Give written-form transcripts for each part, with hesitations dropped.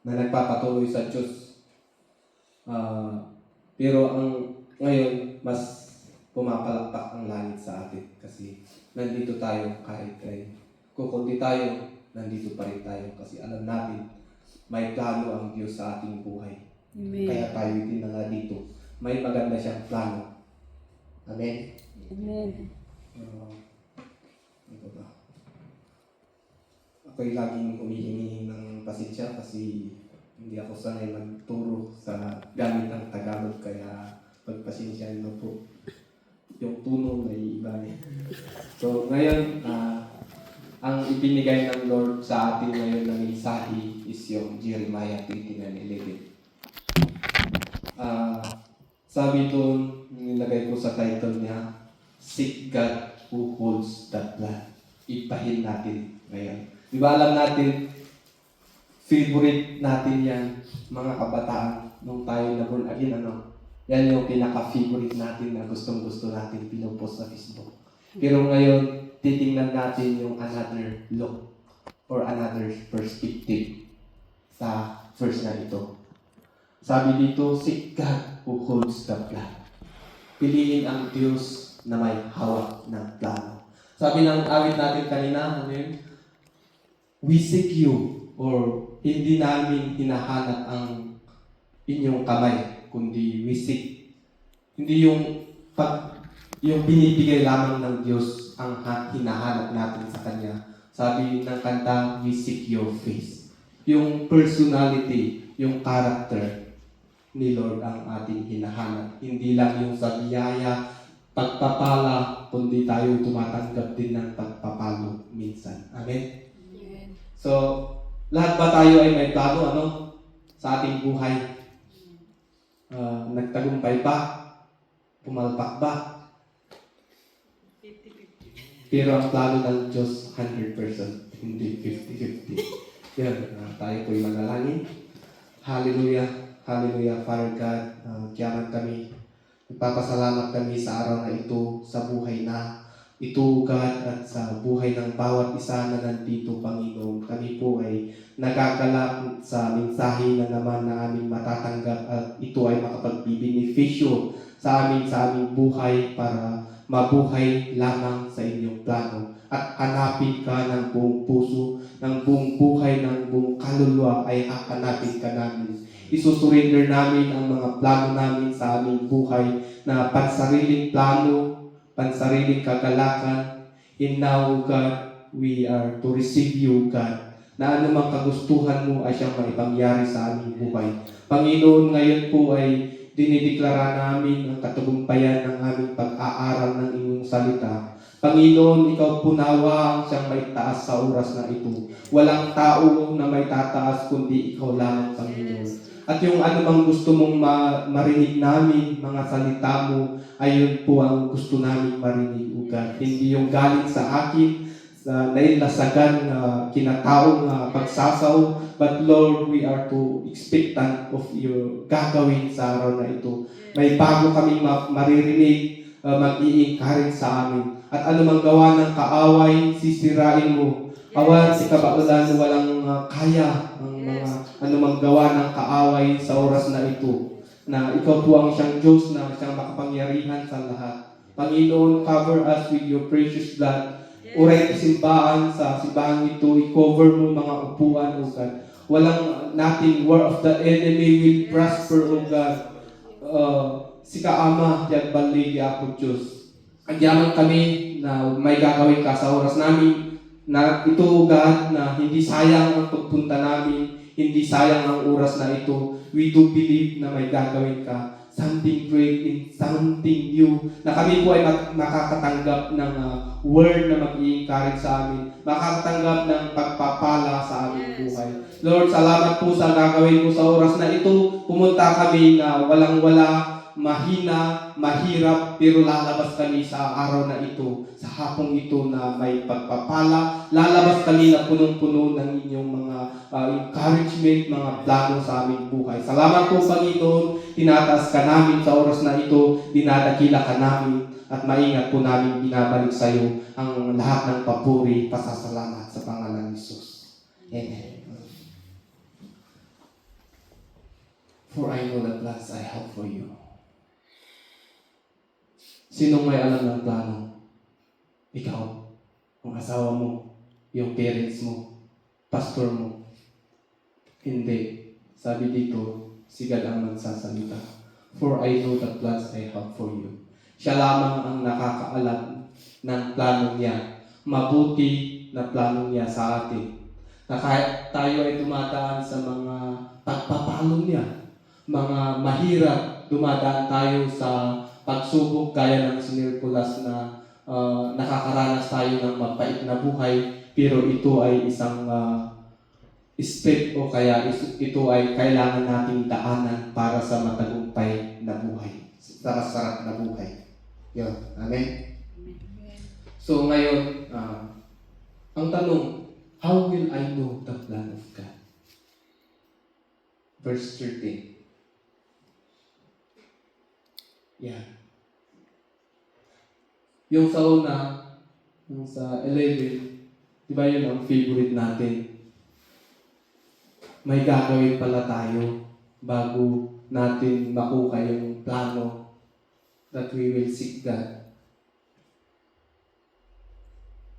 na nagpapatuloy sa Diyos. Pero ngayon, mas pumapalakpak ang langit sa atin kasi nandito tayo kahit kukunti tayo, nandito pa rin tayo kasi alam natin may plano ang Diyos sa ating buhay. Amen. Kaya tayo dinala dito. May maganda siyang plano. Amen? Amen. Ito ba? Ako'y laging humihingi ng pasensya kasi hindi ako sanay magturo sa gamit ng Tagalog kaya pagpasensya nyo po. Yung tuno may iba eh. So ngayon, ang ibinigay ng Lord sa atin ngayon ng mensahe is yung Jeremiah 29:11. Sabi doon, nilagay ko sa title niya, Seek God who holds the plan. Ipahin natin ngayon. Di ba alam natin, favorite natin yan, mga kabataan, nung tayo na born again, yan yung pinaka-favorite natin na gustong-gusto natin pinupost sa Facebook. Pero ngayon, titingnan natin yung another look or another perspective sa verse na ito. Sabi dito, seek God who holds the plan. Piliin ang Diyos na may hawak ng plano. Sabi ng awit natin kanina, we seek you, or hindi namin hinahanap ang inyong kamay, kundi we seek. Hindi yung binibigay lamang ng Diyos ang hinahanap natin sa Kanya. Sabi ng kanta, we seek your face. Yung personality, yung character ni Lord ang ating hinahanap. Hindi lang yung sa biyaya, pagpapala, kundi tayo tumatanggap din ng pagpapalo minsan. Amen? Amen. So, lahat ba tayo ay may plano, sa ating buhay? Nagtagumpay ba? Pumalpak ba? 50-50. Pero ang plano ng Diyos, 100%, hindi 50-50. Yan, tayo po'y manalangin. Hallelujah. Hallelujah, Father God. Kiyaman kami. Nagpapasalamat kami sa araw na ito, sa buhay na ito, God, at sa buhay ng bawat isa na nandito, Panginoon. Kami po ay nagagalak sa mensahe na naman na aming matatanggap at ito ay makapagbibinefisyo sa aming buhay para mabuhay lamang sa inyong plano. At hanapin ka ng buong puso, ng buong buhay, ng buong kaluluwa ay hahanapin ka namin. Isusurrender namin ang mga plano namin sa aming buhay na pansariling plano, pansariling kagalakan. And now, God, we are to receive you, God, na anumang kagustuhan mo ay siyang maipangyari sa aming buhay. Panginoon, ngayon po ay dinideklara namin ang katagumpayan ng aming pag-aaral ng inyong salita. Panginoon, ikaw punawa ang siyang maitaas sa oras na ito. Walang tao na may tataas kundi ikaw lamang, Panginoon. At yung anumang gusto mong marinig namin, mga salita mo, ayun po ang gusto namin marinig, O God. Hindi yung galing sa akin, sa nailasagan na kinataong pagsasaw, but Lord, we are to expectant of your gagawin sa araw na ito. May bago kaming maririnig, mag-i-encourage sa amin. At anumang gawa ng kaaway, sisirain mo. Awan si kabaulan, walang kaya ang mga anumang gawa ng kaaway sa oras na ito. Na ikaw po ang siyang Diyos na siyang makapangyarihan sa lahat. Panginoon, cover us with your precious blood. Uray simbahan sa simbahan ito, i-cover mo mga upuan, O God. Walang nothing, war of the enemy will prosper, O God. Sika Ama, yag baligi ako Diyos. Agyaman kami na may gagawin ka sa oras namin, na ito, God, na hindi sayang ang pagpunta namin, hindi sayang ang oras na ito. We do believe na may gagawin ka. Something great and something new. Na kami po ay makakatanggap ng word na mag-i-encourage sa amin. Makakatanggap ng pagpapala sa aming buhay. Lord, salamat po sa gagawin mo sa oras na ito. Pumunta kami na walang-wala, mahina, mahirap, pero lalabas kami sa araw na ito, sa hapong ito na may pagpapala. Lalabas kami na punong-puno ng inyong mga encouragement, mga plano sa aming buhay. Salamat po, Panginoon. Tinataas ka namin sa oras na ito, dinadakila ka namin, at maingat po namin binabalik sa iyo ang lahat ng papuri, pasasalamat sa pangalan ni Jesus. Amen. For I know the plans I have for you. Sinong may alam ng plano? Ikaw, ang asawa mo, yung parents mo, pastor mo. Hindi. Sabi dito, si God ang nagsasalita. For I know the plans I have for you. Siya lamang ang nakakaalam ng plano niya. Mabuti na plano niya sa atin. Na kahit tayo ay dumadaan sa mga pagpapalo niya, mga mahirap, dumadaan tayo sa pagsubok gaya ng sinirkulas na nakakaranas tayo ng mapait na buhay, pero ito ay isang step o kaya ito ay kailangan nating daanan para sa matagumpay na buhay, sa masarap na buhay. Yun. Amen? So ngayon, ang tanong, how will I know the plan of God? Verse 13. Yeah. Yung sa una, yung sa 11, di ba yun ang favorite natin? May gagawin pala tayo bago natin makuha yung plano that we will seek God.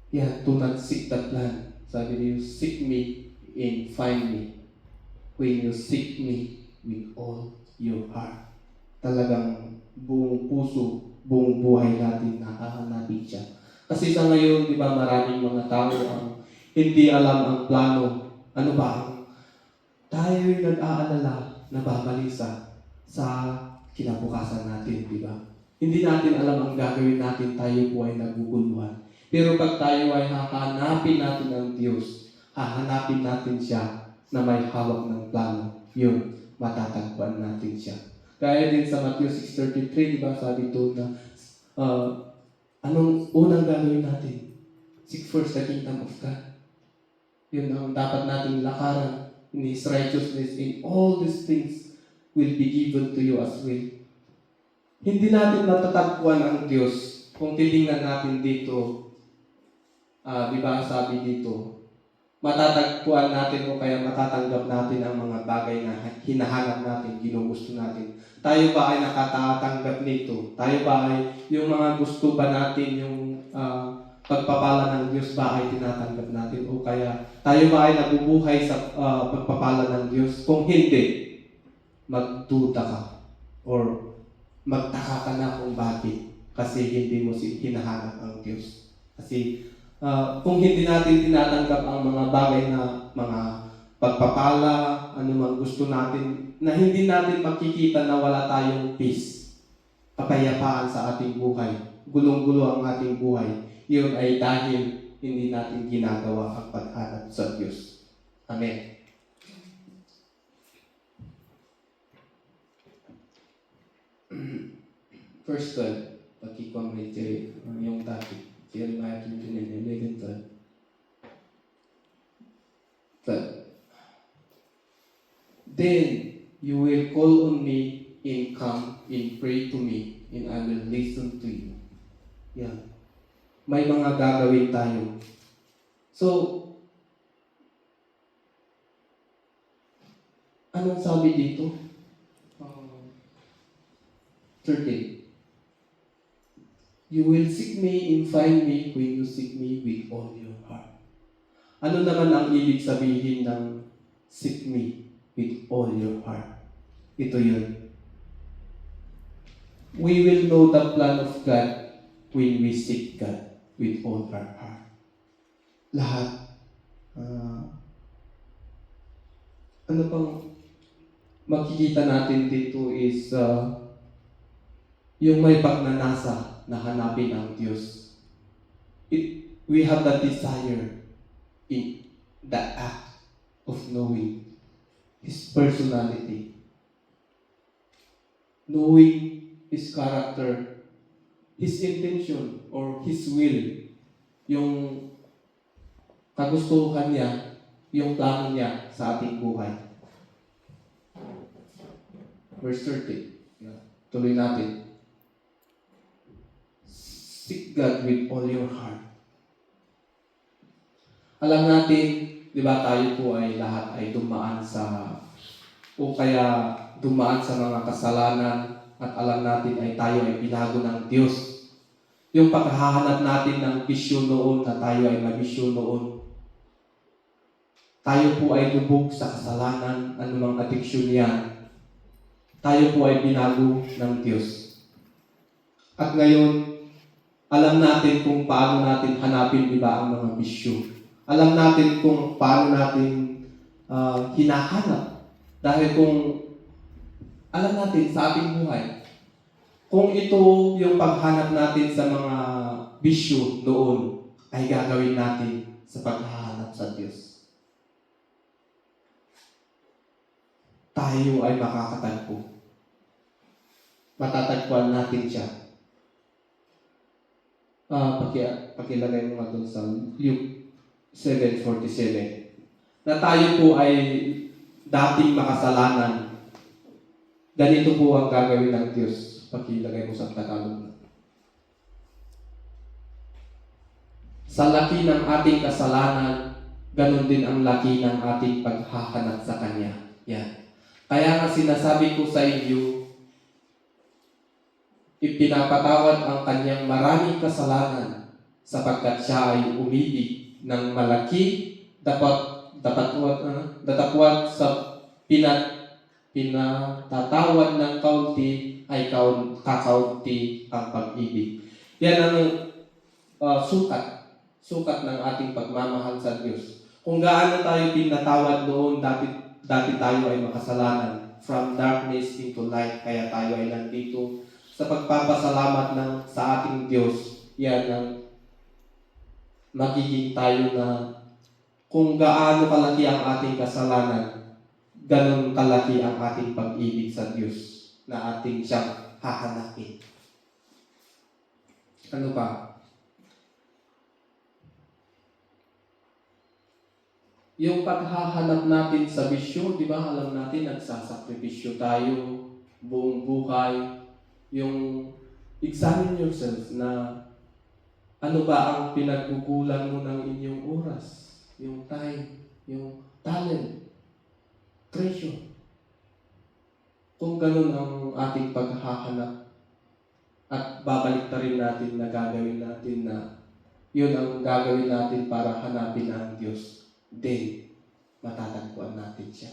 Yeah, do not seek the plan. Sabi niyo, seek me and find me when you seek me with all your heart. Talagang buong puso, buong buhay natin nakahanapin siya. Kasi sa ngayon, di ba, maraming mga tao ang hindi alam ang plano. Ano ba ang tayo'y nag-aalala, nababalisa sa kinabukasan natin, di ba? Hindi natin alam ang gagawin natin, tayo po ay naguguluhan. Pero pag tayo ay hahanapin natin ang Diyos, hahanapin natin siya na may hawak ng plano, yun, matatagpuan natin siya. Kaya din sa Matthew 6:33, di ba, sabi doon na, anong unang gagawin natin? Seek first the kingdom of God. Yun ang dapat nating lakaran. In His righteousness, in all these things will be given to you as well. Hindi natin matatagpuan ang Diyos kung titingnan natin dito. Di ba sabi dito, matatagpuan natin o kaya matatanggap natin ang mga bagay na hinahanap natin, ginugusto natin. Tayo ba ay nakatatanggap nito? Tayo ba ay yung mga gusto ba natin, yung pagpapala ng Diyos ba ay tinatanggap natin? O kaya tayo ba ay nabubuhay sa pagpapala ng Diyos? Kung hindi, magduda ka or magtaka ka na kung bakit. Kasi hindi mo hinahanap ang Diyos. Kasi kung hindi natin tinatanggap ang mga bagay na mga pagpapala, ano man gusto natin, na hindi natin makikita na wala tayong peace, kapayapaan sa ating buhay, gulong-gulo ang ating buhay, yun ay dahil hindi natin ginagawa ang paghanap sa Diyos. Amen. Verse 12, pagkikommentate yung topic. Jeremiah 29:11, 12. Then you will call on me and come and pray to me, and I will listen to you. Yan. May mga gagawin tayo. So, anong sabi dito? 13. You will seek me and find me when you seek me with all your heart. Ano naman ang ibig sabihin ng seek me with all your heart? Ito yun. We will know the plan of God when we seek God with all our heart. Lahat. Ano pang makikita natin dito is yung may pagnanasa na hanapin ang Diyos. We have that desire in the act of knowing His personality, knowing His character, His intention, or His will, yung kagustuhan niya, yung plano niya sa ating buhay. Verse 30. Tuloy natin. Seek God with all your heart. Alam natin, di ba tayo po ay lahat ay dumaan sa o kaya dumaan sa mga kasalanan at alam natin ay tayo ay binago ng Diyos. Yung paghahanap natin ng bisyo noon na tayo ay mabisyo noon. Tayo po ay lubog sa kasalanan, anumang addiction yan. Tayo po ay binago ng Diyos. At ngayon, alam natin kung paano natin hanapin, di ba, ang mga bisyo. Alam natin kung paano natin hinahanap. Dahil kung alam natin sa ating buhay, kung ito yung paghanap natin sa mga bisyo noon, ay gagawin natin sa paghahanap sa Diyos. Tayo ay makakatagpo. Matatagpuan natin siya. Pakilagay mo nga doon sa Luke 7:47. Na tayo po ay dating makasalanan. Ganito po ang gagawin ng Diyos. Pakilagay mo sa Tagalog. Sa laki ng ating kasalanan, ganun din ang laki ng ating paghahanap sa Kanya. Yan. Kaya nga sinasabi ko sa inyo, ipinapatawad ang Kanyang maraming kasalanan sapagkat siya ay umibig ng malaki, datapwat sa pinatatawad ng kaunti ay kakaunti ang pag-ibig. Yan ang sukat ng ating pagmamahal sa Diyos. Kung gaano tayo pinatawad noon, dati tayo ay makasalanan, from darkness into light, kaya tayo ay nandito sa pagpapasalamat sa ating Diyos. Yan ang magiging tayo na kung gaano kalaki ang ating kasalanan, ganun kalaki ang ating pag-ibig sa Diyos na ating siyang hahanapin. Ano pa? Yung paghahanap natin sa bisyo, di ba? Alam natin, nagsasakripisyo tayo buong buhay. Yung examine yourself na ano ba ang pinagkukulang mo ng inyong oras, yung time, yung talent, treasure. Kung ganun ang ating paghahanap at babalik na rin natin na gagawin natin na yun ang gagawin natin para hanapin ang Diyos, then matatagpuan natin siya.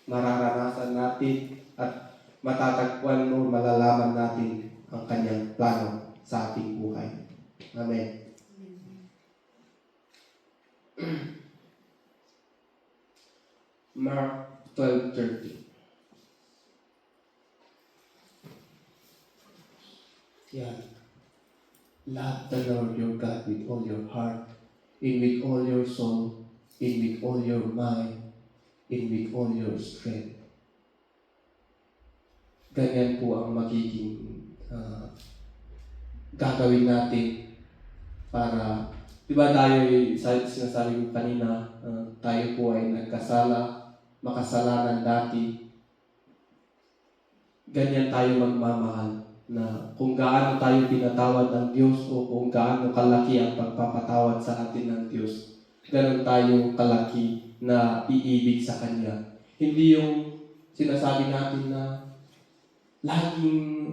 Mararanasan natin at matatagpuan mo, malalaman natin ang Kanyang plano sa ating buhay. Amen. Mark 12:30. Yan. Love the Lord your God with all your heart, and with all your soul, and with all your mind, and with all your strength. Ganyan po ang magiging gagawin natin para, di ba tayo, sinasabi ko kanina, tayo po ay nagkasala, makasalanan dati. Ganyan tayo magmamahal na kung gaano tayo pinatawad ng Diyos o kung gaano kalaki ang pagpapatawad sa atin ng Diyos, ganon tayo kalaki na iibig sa Kanya. Hindi yung sinasabi natin na laging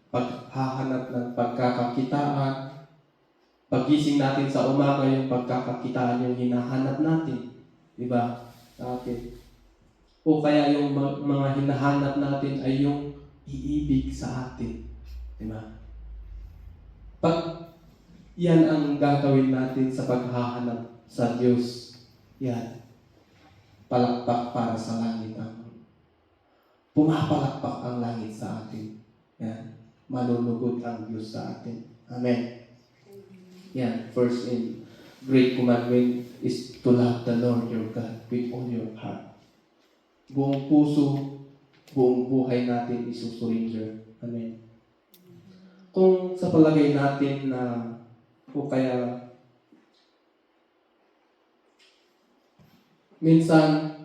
paghahanap ng pagkakakitaan. Pagising natin sa umaga, yung pagkakakitaan yung hinahanap natin. Diba? Sa atin. O kaya yung mga hinahanap natin ay yung iibig sa atin. Diba? Pag yan ang gagawin natin sa paghahanap sa Diyos, yan, palakpak para sa langit ang pumapalakpak ang langit sa atin. Yan. Malulugod ang Diyos sa atin. Amen. Yan. First in great commandment is to love the Lord your God with all your heart. Buong puso, buong buhay natin isusurrender. Amen. Kung sa palagay natin na o kaya minsan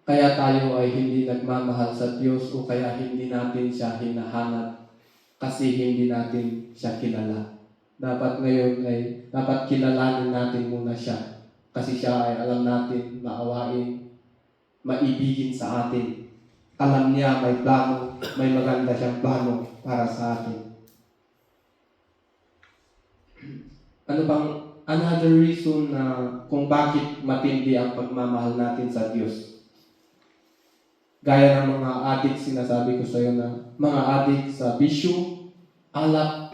kaya tayo ay hindi nagmamahal sa Diyos o kaya hindi natin siya hinahanap kasi hindi natin siya kilala. Dapat ngayon ay dapat kilalanin natin muna siya kasi siya ay alam natin maawain, maibigin sa atin. Alam niya may plano, may maganda siyang plano para sa atin. Ano bang another reason na kung bakit matindi ang pagmamahal natin sa Diyos? Gaya ng mga adik, sinasabi ko sa iyo na mga adik sa bisyo, alak,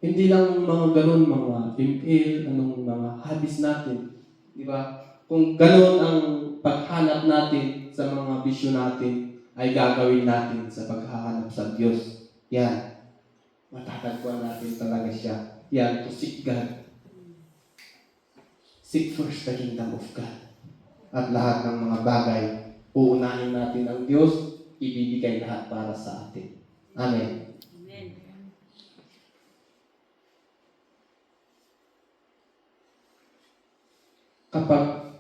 hindi lang mga ganun, mga ML, anong mga habits natin. Di ba? Kung ganun ang paghanap natin sa mga bisyo natin, ay gagawin natin sa paghahanap sa Diyos. Yan. Matatagpuan natin talaga siya. Yan, to seek God. Seek first the kingdom of God. At lahat ng mga bagay, uunahin natin ang Diyos, ibibigay lahat para sa atin. Amen. Amen.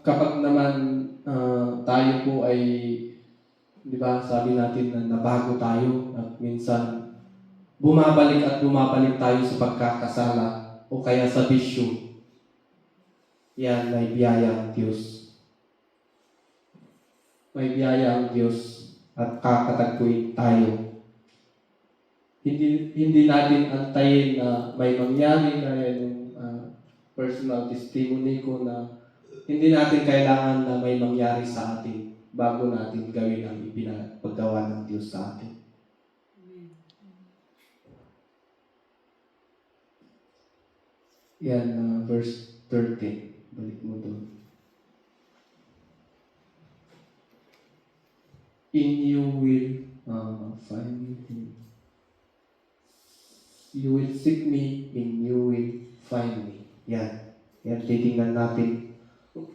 Kapag naman tayo po ay, di ba, sabi natin na nabago tayo at minsan bumabalik tayo sa pagkakasala o kaya sa bisyo. Yan, may biyaya ang Diyos. May biyaya ang Diyos at kakatagpuin tayo. Hindi natin antayin na may mangyari kaya yung personal testimony ko na hindi natin kailangan na may mangyari sa atin bago natin gawin ang ipinapagawa ng Diyos sa atin. Yan, verse 13. Balik mo doon. In you will find me. You will seek me, in you will find me. Yan. Yan, titingnan natin.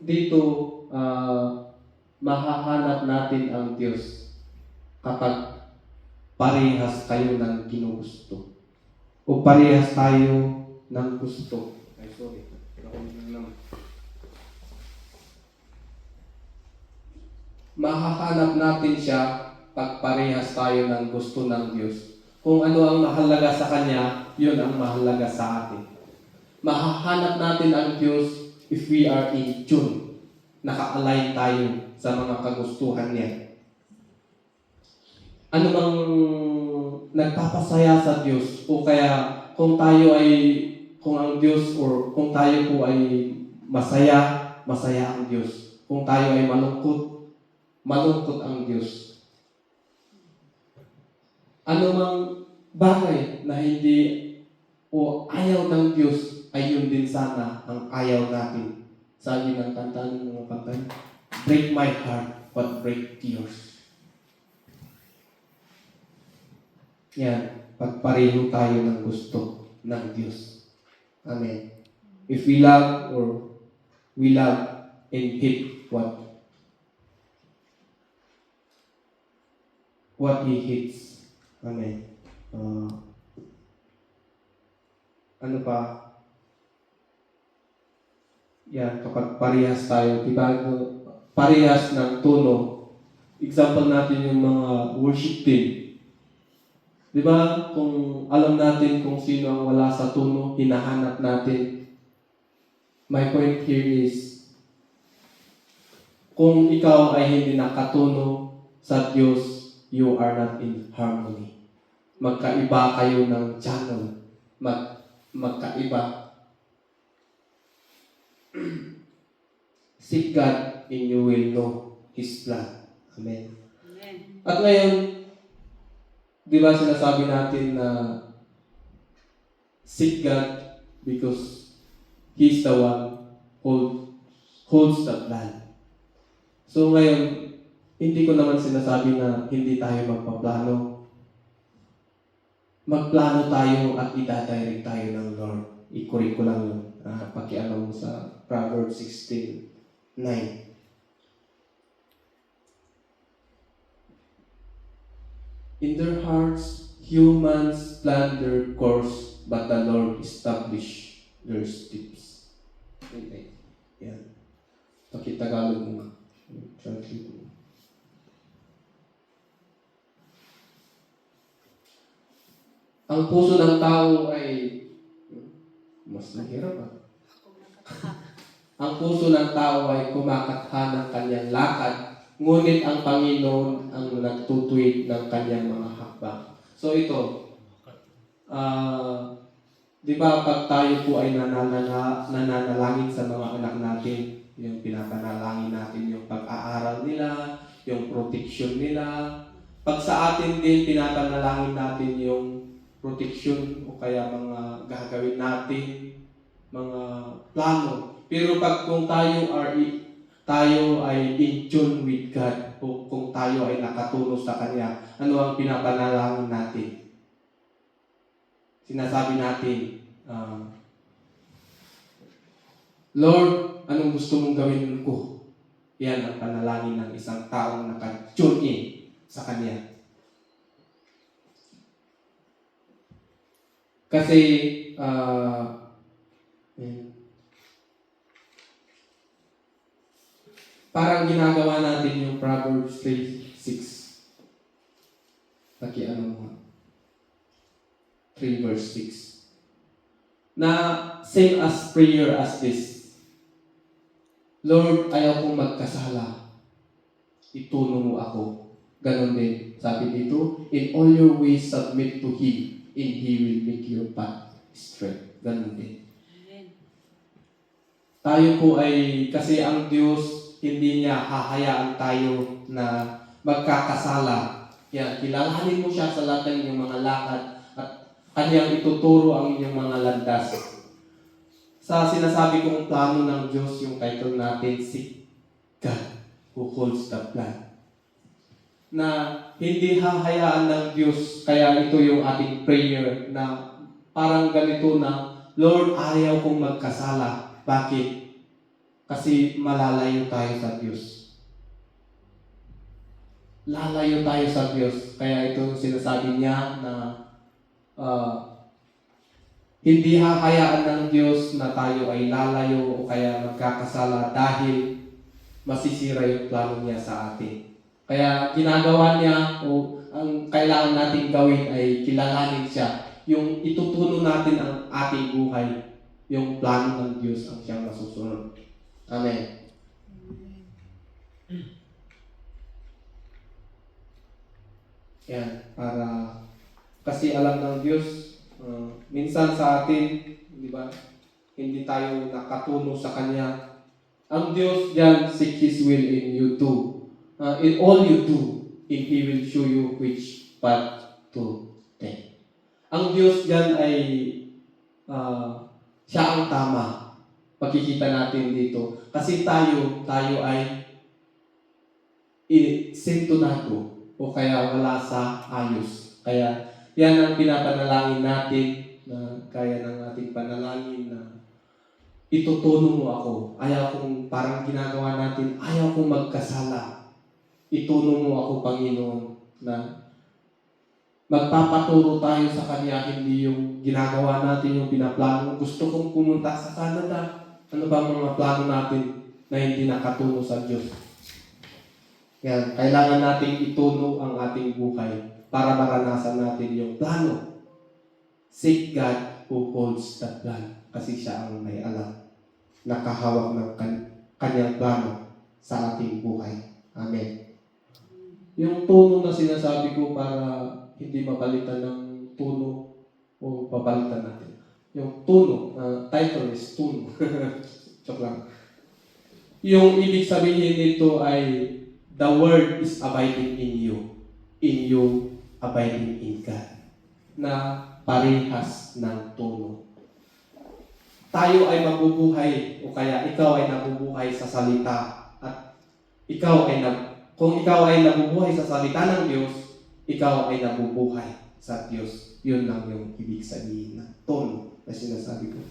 Dito, mahahanap natin ang Diyos kapag parehas kayo ng ginugusto. O parehas tayo ng gusto. Ay, sorry. Mahahanap natin siya pag parehas tayo ng gusto ng Diyos. Kung ano ang mahalaga sa Kanya, yun ang mahalaga sa atin. Mahahanap natin ang Diyos if we are in tune. Naka-align tayo sa mga kagustuhan niya. Ano bang nagpapasaya sa Diyos? O kaya kung ang Diyos or kung tayo po ay masaya, masaya ang Diyos. Kung tayo ay malungkot, malungkot ang Diyos. Ano mang bagay na hindi o ayaw ng Diyos ay yun din sana ang ayaw natin. Sabi ng kanta ng mga kanta, break my heart, but break yours. Yan, pagpareho tayo ng gusto ng Diyos. Amen. If we love and hate what He hates. Amen. Ano pa? Yan, kapag parehas tayo, diba, parehas ng tono. Example natin yung mga worship team. Diba, kung alam natin kung sino ang wala sa tono, hinahanap natin. My point here is, kung ikaw ay hindi nakatuno sa Diyos, you are not in harmony. Magkaiba kayo ng channel. Magkaiba. Seek God and you will know His plan. Amen. Amen. At ngayon, di ba sinasabi natin na seek God because He's the one who holds the plan. So ngayon, hindi ko naman sinasabi na hindi tayo magpaplano. Magplano tayo at idadirect tayo ng Lord. I-correct ko lang yun. Pakialam mo sa Proverbs 16:9. In their hearts, humans plan their course, but the Lord establish their steps. Okay. Yan. Pakitagalog mo nga. Translate mo. Ang puso ng tao ay mas mahirap ah. Ang puso ng tao ay kumakatha ng kanyang lakad, ngunit ang Panginoon ang nagtutuwid ng kanyang mga hakbang. So ito, di ba pag tayo po ay nananalangin sa mga anak natin, yung pinapanalangin natin yung pag-aaral nila, yung protection nila. Pag sa atin din, pinapanalangin natin yung protection o kaya mga gagawin natin, mga plano. Pero pag kung tayo ay in tune with God, o kung tayo ay nakatunos sa Kanya, ano ang pinapanalangin natin? Sinasabi natin, Lord, anong gusto mong gawin ko? Yan ang panalangin ng isang taong naka-tune in sa Kanya. Kasi, parang ginagawa natin yung Proverbs 3:6. Pakiano mo. 3 verse 6. Na same as prayer as this. Lord, ayaw kong magkasala. Ituno mo ako. Ganon din. Sabi dito, in all your ways submit to Him, and He will make your path straight. Ganon din. Tayo po ay, kasi ang Diyos, hindi niya hahayaan tayo na magkakasala. Yan, kilalanin mo siya sa lahat ng inyong mga lakad at Kanyang ituturo ang inyong mga landas. Sa sinasabi kong plano ng Diyos, yung title natin, si God who holds the plan. Na hindi hahayaan ng Diyos, kaya ito yung ating prayer na parang ganito na, Lord, ayaw kong magkasala. Bakit? Kasi malalayo tayo sa Diyos. Lalayo tayo sa Diyos. Kaya ito sinasabi niya na hindi hahayaan ng Diyos na tayo ay lalayo o kaya magkakasala dahil masisira yung plano niya sa atin. Kaya ginagawa niya o ang kailangan natin gawin ay kilalanin siya. Yung itutuno natin ang ating buhay, yung plano ng Diyos ang siyang masusunod. Amen. Yan, para kasi alam ng Diyos, minsan sa atin, di ba, hindi tayo nakatuno sa Kanya. Ang Diyos diyan, seek His will in you too. In all you do, and He will show you which path to take. Ang Diyos diyan ay siya ang tama. Pakikita natin dito. Kasi tayo ay sintonado o kaya wala sa ayos. Kaya yan ang pinapanalangin natin na kaya ng ating panalangin na itutuno mo ako. Ayaw kong parang ginagawa natin, ayaw kong magkasala. Ituno mo ako, Panginoon, na magpapaturo tayo sa Kanya, hindi yung ginagawa natin yung pinaplano. Gusto kong pumunta sa Canada. Ano ba mga plano natin na hindi nakatuno sa Diyos? Yan, kailangan nating ituno ang ating buhay para maranasan natin yung plano. Seek God who holds the plan. Kasi siya ang may alam. Nakahawak ng kanyang plano sa ating buhay. Amen. Yung tuno na sinasabi ko para hindi mapalitan ng tuno o papalitan natin. Yung tuno, title is tuno. Joke lang. Yung ibig sabihin nito ay the word is abiding in you abiding in God, na parehas ng tuno. Tayo ay mabubuhay o kaya ikaw ay nabubuhay sa salita at kung ikaw ay nabubuhay sa salita ng Diyos, ikaw ay nabubuhay sa Diyos. Yun lang yung ibig sabihin ng tono na sinasabi ko.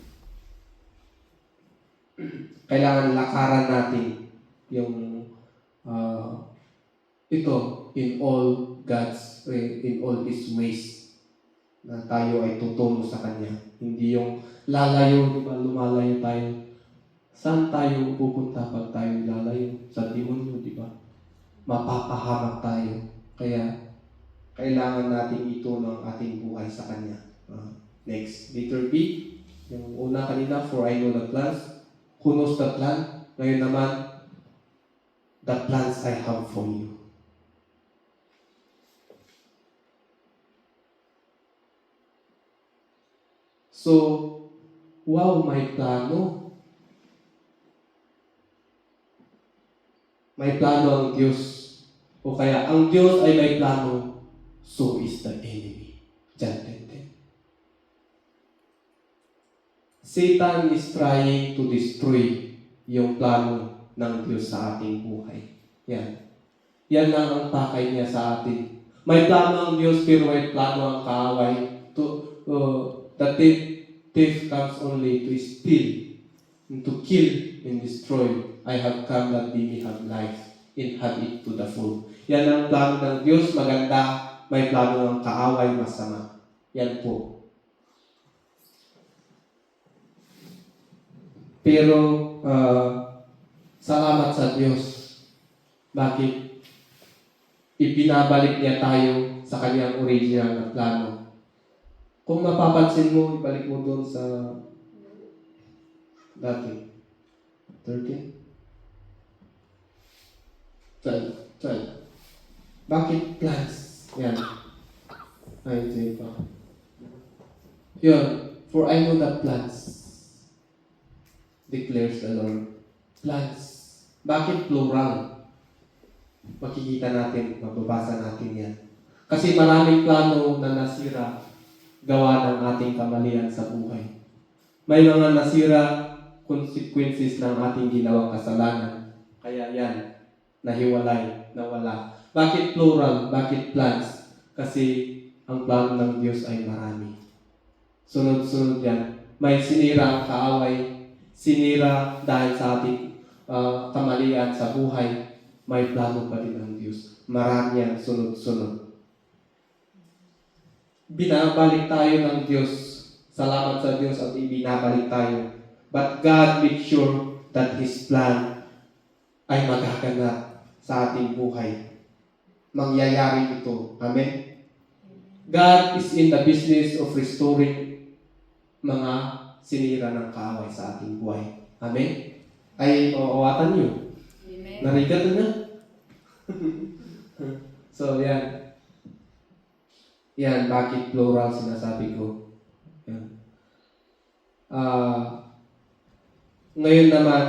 Kailangan lakaran natin yung ito in all His ways na tayo ay tutuno sa Kanya. Hindi yung lalayo, di ba? Lumalayo tayo. Saan tayo pupunta pag tayo lalayo? Sa demonyo, di ba? Mapapahamak tayo. Kaya kailangan natin ituno ang ating buhay sa Kanya. Next, letter B. Yung una kanina, for I know the plans. Who knows the plan? Ngayon naman, the plans I have for you. So, wow, may plano. May plano ang Diyos. O kaya, ang Diyos ay may plano, so is the enemy. John 10:10. Satan is trying to destroy yung plano ng Diyos sa ating buhay. Yan. Yan lang ang pakay niya sa atin. May plano ang Diyos, pero may plano ang kaaway. The thief comes only to steal, and to kill, and destroy. I have come that they may have life, and have it to the full. Yan ang plano ng Diyos, maganda. May plano ang kaaway, masama. Yan po. Pero, salamat sa Diyos. Bakit? Ipinabalik niya tayo sa kanyang original na plano. Kung mapapansin mo, ibalik mo doon sa dati. 13? 12. Bakit plans? Yan. Ay, ito pa. Yun. For I know the plans, declares the Lord. Plans. Bakit plural? Makikita natin, mababasa natin yan. Kasi maraming plano na nasira gawa ng ating kamalian sa buhay. May mga nasira consequences ng ating ginawang kasalanan. Kaya yan, nahiwalay, nawala. Bakit plural? Bakit plans? Kasi ang plano ng Diyos ay marami. Sunod-sunod yan. May sinira ang kaaway, sinira dahil sa ating kamalian sa buhay, may plano pa din ang Diyos. Marami yan, sunod-sunod. Binabalik tayo ng Diyos. Salamat sa Diyos at ibinabalik tayo. But God makes sure that His plan ay magaganap sa ating buhay. Mangyayari ito. Amen? God is in the business of restoring mga sinira ng kaaway sa ating buhay. Amen? Ay, mawawatan nyo. Amen. Narigat na? So, yan. Yan, bakit plural sinasabi ko? Yan. Ngayon naman,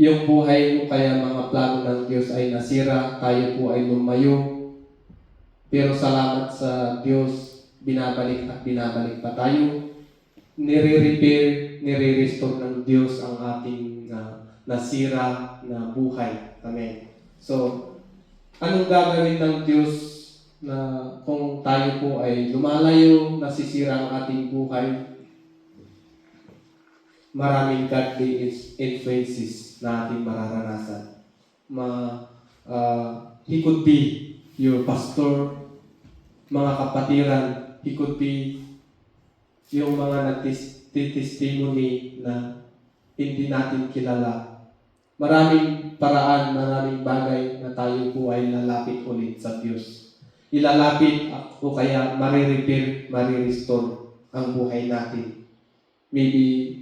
yung buhay mo kaya mga plano ng Diyos ay nasira, tayo po ay lumayo. Pero salamat sa Diyos, binabalik at binabalik pa tayo. Nire-repair, nire-restore ng Diyos ang ating nasira na buhay. Amen. So, anong gagawin ng Diyos na kung tayo po ay lumalayo, nasisira ang ating buhay? Maraming godly influences na ating mararanasan. He could be your pastor, mga kapatiran. He could be yung mga nagtestimony na hindi natin kilala. Maraming paraan, maraming bagay na tayo po ay lalapit ulit sa Diyos. Ilalapit o kaya marirepair, marirestore ang buhay natin. Maybe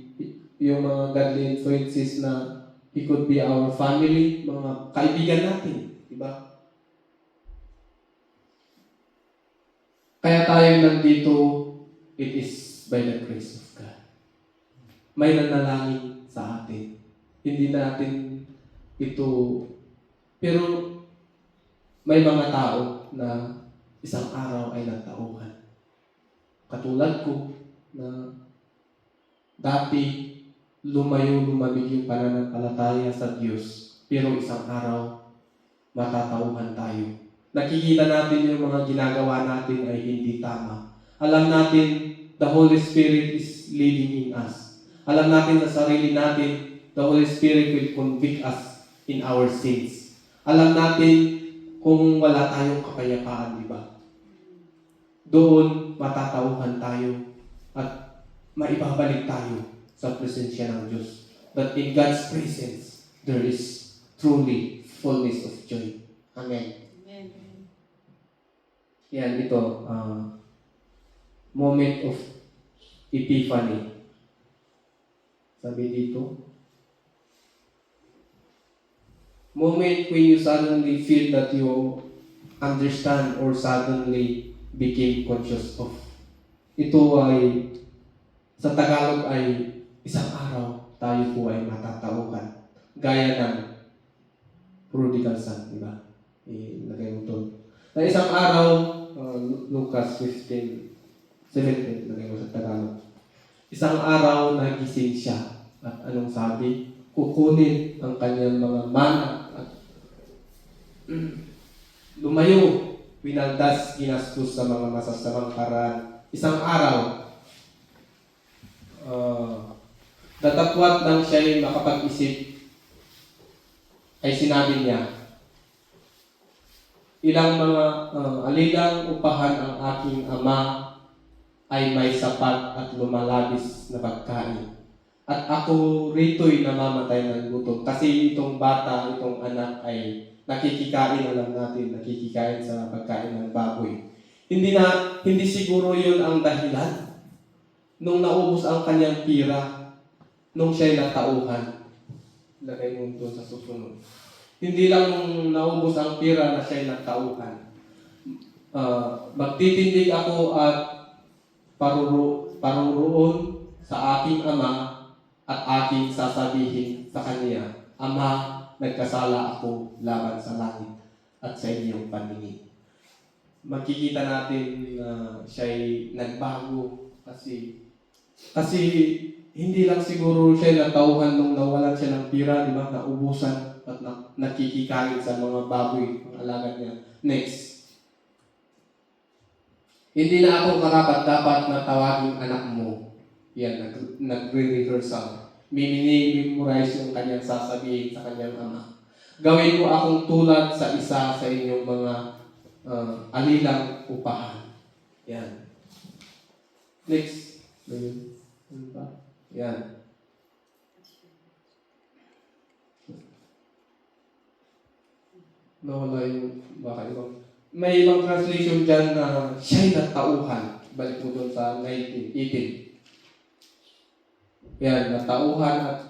yung mga godly influences na it could be our family, mga kaibigan natin, di ba? Kaya tayo nandito, it is by the grace of God. May nanalangin sa atin. Hindi natin ito, pero may mga tao na isang araw ay nagtauhan. Katulad ko na dati lumamig yung pananampalataya sa Diyos, pero isang araw matatauhan tayo. Nakikita natin yung mga ginagawa natin ay hindi tama. Alam natin the Holy Spirit is leading in us. Alam natin sa sarili natin, the Holy Spirit will convict us in our sins. Alam natin kung wala tayong kapayapaan, di ba? Doon matatauhan tayo at maibabalik tayo sa presensya ng Diyos. That in God's presence, there is truly fullness of joy. Amen. Amen. Yan, ito. Moment of epiphany. Sabi dito. Moment when you suddenly feel that you understand or suddenly became conscious of. Ito ay, sa Tagalog ay, isang araw tayo po ay matatauhan. Gaya ng prodigal son, di ba? Ilagay mo doon. Na isang araw, Lucas 15:17, lagay mo sa Tagalog. Isang araw nagising siya at anong sabi? Kukunin ang kanyang mga mana at lumayo, winaldas, ginastos sa mga masasamang paraan. Isang araw, datapwat nang siya'y makapag-isip, ay sinabi niya, ilang mga alilang upahan ang aking ama ay may sapat at lumalabis na pagkain. At ako rito'y namamatay ng gutom. Kasi itong bata, itong anak ay nakikikain, alam natin, nakikikain sa pagkain ng baboy. Hindi siguro yun ang dahilan. Nung naubos ang kanyang pira, nung siya'y natauhan. Lagay mo ito sa susunod. Hindi lang nung naubos ang pira na siya'y natauhan. Magtitindig ako at paruroon sa aking ama at aking sasabihin sa kanya, Ama, nagkasala ako laban sa langit at sa inyong paningin. Makikita natin na siya'y nagbago kasi hindi lang siguro siya'y natauhan nung nawalan siya ng pira, di ba? Naubusan at nakikikain sa mga baboy, ang alagad niya. Next. Hindi na ako karapat-dapat na tawaging anak mo. Yan, nagre-rehearsal. Mimini-memorize yung kanyang sasabihin sa kanyang ama. Gawin mo akong tulad sa isa sa inyong mga alilang upahan. Yan. Next. Ano ba? Yan. Nawala yung baka ibang. May ibang translation dyan na siya'y natauhan. Balik mo doon sa 18. Yan, natauhan at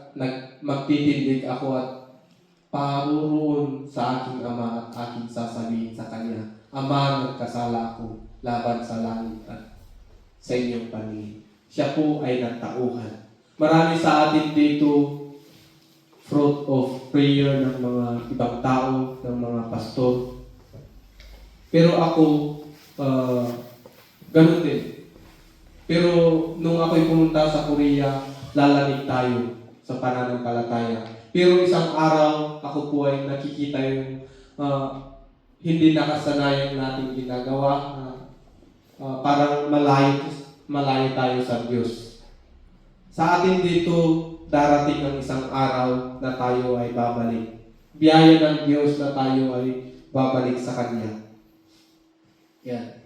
magtitindig ako at paruroon sa aking ama at aking sasabihin sa kanya, Ama, nagkasala ako laban sa langit at sa inyong paningin. Siya po ay natauhan. Marami sa atin dito fruit of prayer ng mga ibang tao, ng mga pastor. Pero ako, ganun din. Pero nung ako'y pumunta sa Korea, lalamig tayo sa pananampalataya. Pero isang araw, ako po ay nakikita yung hindi nakasanayan natin ginagawa. Parang malayo tayo sa Diyos. Sa atin dito, darating ang isang araw na tayo ay babalik. Biyaya ng Diyos na tayo ay babalik sa Kanya. Yan.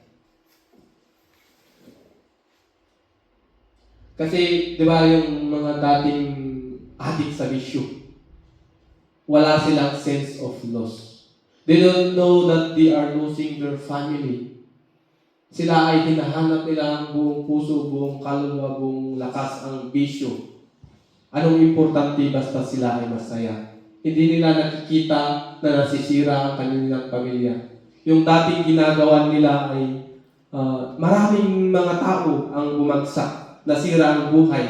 Kasi, di ba, yung mga dating addict sa bisyo, wala silang sense of loss. They don't know that they are losing their family. Sila ay hinahanap nila ang buong puso, buong kaluluwa, buong lakas ang bisyo. Anong importante basta sila ay masaya? Hindi nila nakikita na nasisira ang kanilang pamilya. Yung dating ginagawa nila ay maraming mga tao ang bumagsak, nasira ang buhay,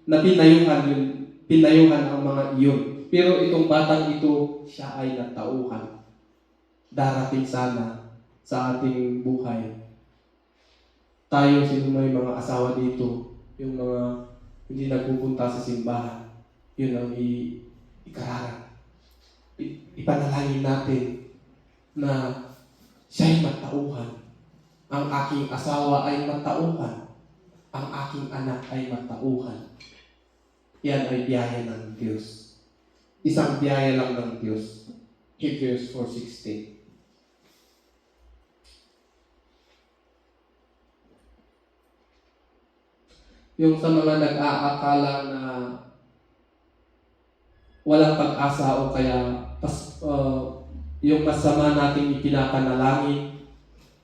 na pinayuhan ang mga iyon. Pero itong batang ito, siya ay natauhan. Darating sana sa ating buhay. Tayo, sino may mga asawa dito, yung mga hindi nagpupunta sa simbahan, yun ang ikararang. Ipanalangin natin na siya'y matauhan. Ang aking asawa ay matauhan. Ang aking anak ay matauhan. Yan ay biyaya ng Diyos. Isang biyaya lang ng Diyos. Hebrews 4:16. Yung sa mga nag-aakala na walang pag-asa o kaya yung masama nating ipinapanalangin,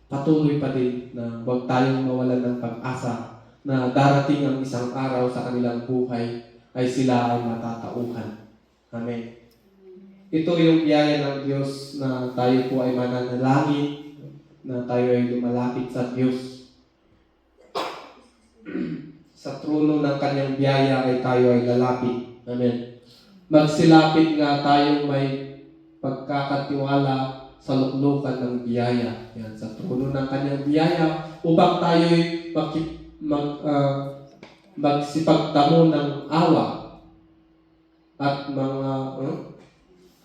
patuloy pa din na huwag tayong mawalan ng pag-asa na darating ang isang araw sa kanilang buhay ay sila ay matatauhan. Amen. Ito yung biyaya ng Diyos na tayo po ay mananalangin, na tayo ay lumalapit sa Diyos. Sa trono ng kanyang biyaya ay tayo ay lalapit. Amen. Magsilapit nga tayong may pagkakatiwala sa luklukan ng biyaya. Yan, sa trono ng kanyang biyaya upang tayo ay magsipagtamo ng awa at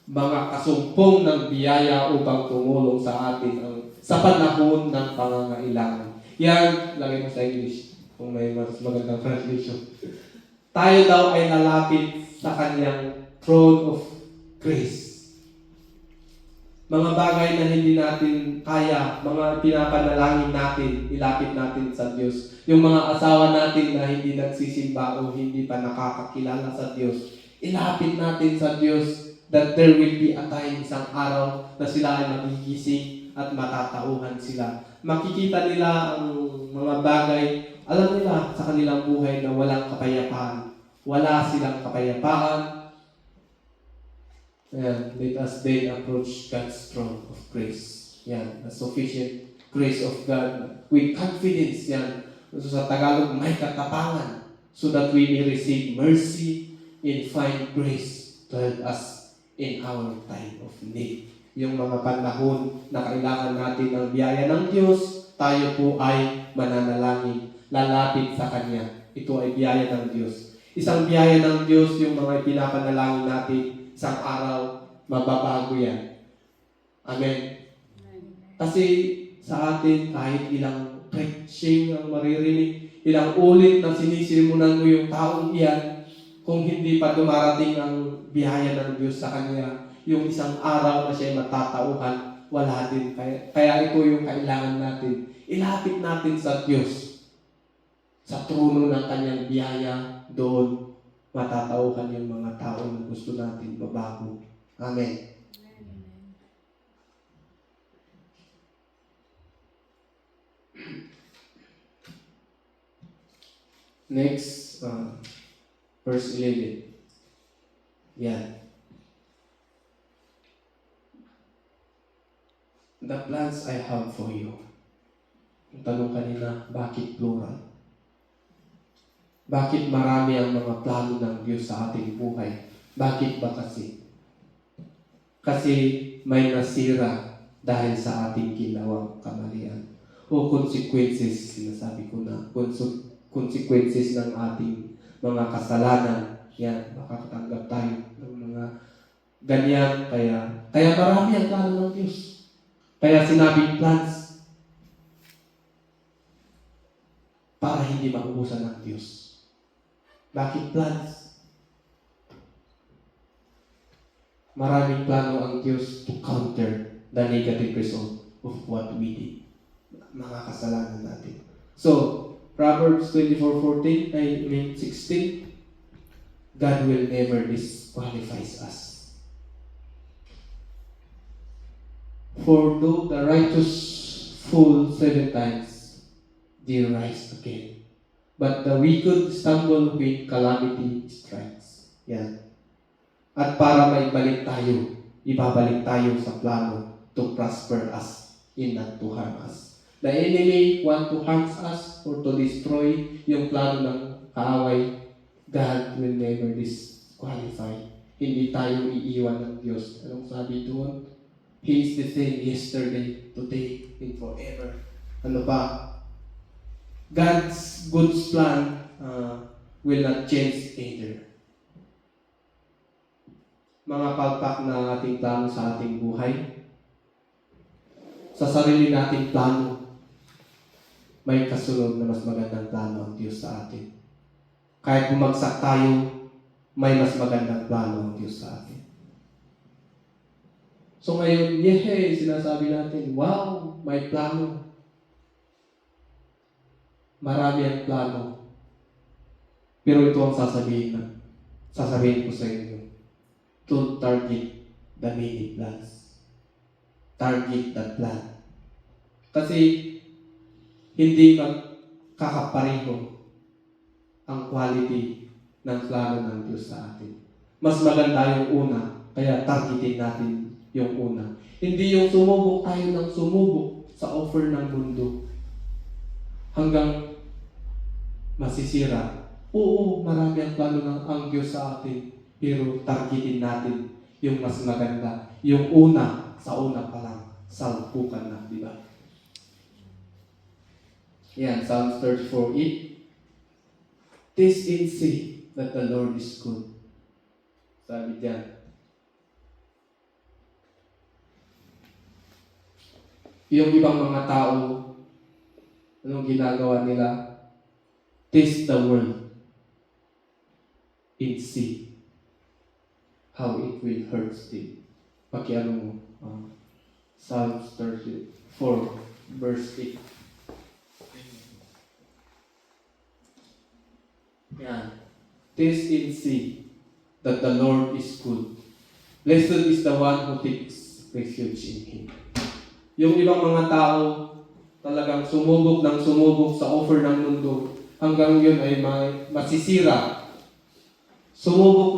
mga kasumpong ng biyaya upang tumulong sa atin sa panahon ng pangangailangan. Yan, lagay mo sa English kung may mas magandang translation. Tayo daw ay lalapit sa kanyang throne of grace. Mga bagay na hindi natin kaya, mga pinapanalangin natin, ilapit natin sa Diyos. Yung mga asawa natin na hindi nagsisimba o hindi pa nakakakilala sa Diyos, ilapit natin sa Diyos that there will be a time, isang araw, na sila ay magigising at matatauhan sila. Makikita nila ang mga bagay, alam nila sa kanilang buhay na walang kapayapaan. Wala silang kapayapaan. And let us then approach God's throne of grace. Yan, the sufficient grace of God with confidence. Yan. So sa Tagalog, may katapangan so that we may receive mercy and find grace to help us in our time of need. Yung mga panahon na kailangan natin ng biyaya ng Diyos, tayo po ay mananalangin, lalapit sa Kanya. Ito ay biyaya ng Diyos. Isang biyaya ng Diyos, yung mga pinapanalangin natin, isang araw, mababago yan. Amen. Kasi sa atin, kahit ilang preaching ang maririnig, ilang ulit na sinisirimunan mo yung taong iyan, kung hindi pa dumarating ang biyaya ng Diyos sa kanya, yung isang araw na siya matatauhan, wala din. Kaya ito yung kailangan natin. Ilapit natin sa Diyos. Sa trono ng kanyang biyaya, doon matatauhan yung mga tao na gusto natin mabago. Amen. Next, verse 11. Yan. The plans I have for you. Ang tanong kanina, bakit plural? Bakit marami ang mga plano ng Diyos sa ating buhay? Bakit ba kasi? Kasi may nasira dahil sa ating ginawang kamalian. O consequences, sinasabi ko na, consequences ng ating mga kasalanan. Yan, makakatanggap tayo ng mga ganyan. Kaya marami ang plano ng Diyos. Kaya sinabing plans para hindi maubusan ng Diyos. Bakit plans? Maraming plano ang Diyos to counter the negative result of what we did. Mga kasalanan natin. So, Proverbs 16, God will never disqualify us. For though the righteous fall 7 times, they rise again. But the wicked stumble when calamity strikes. Yan. At para maibalik tayo, ibabalik tayo sa plano to prosper us and not to harm us. The enemy want to harm us or to destroy yung plano ng kaaway. God will never disqualify. Hindi tayo iiwan ng Diyos. Anong sabi doon? He is the same yesterday, today, and forever. Ano ba? God's good plan will not change either. Mga palpak na ating plano sa ating buhay, sa sarili nating plano, may kasunod na mas magandang plano ang Diyos sa atin. Kahit bumagsak tayo, may mas magandang plano ang Diyos sa atin. So ngayon, sinasabi natin, wow, may plano. Marami ang plano. Pero ito ang sasabihin ko sa inyo. Don't target the many plans. Target the plan. Kasi hindi magkakapareho ang quality ng plano ng Diyos sa atin. Mas maganda yung una Kaya targetin natin yung una. Hindi yung sumubok tayo ng sumubok sa offer ng mundo hanggang masisira. Oo, marami ang plano ng ang Diyos sa atin. Pero targetin natin yung mas maganda. Yung una, sa una pa lang, salpukan na, di ba? Yan, Psalms 34:8. Taste and see that the Lord is good. Sabi diyan. Yung ibang mga tao, anong ginagawa nila? Taste the world and see how it will hurt them. Pakiano mo, Psalms 34, verse 8. Yan. Taste and see that the Lord is good. Blessed is the one who takes refuge in Him. Yung ibang mga tao, talagang sumubok sa offer ng mundo, hanggang yun ay masisira. Sumubok,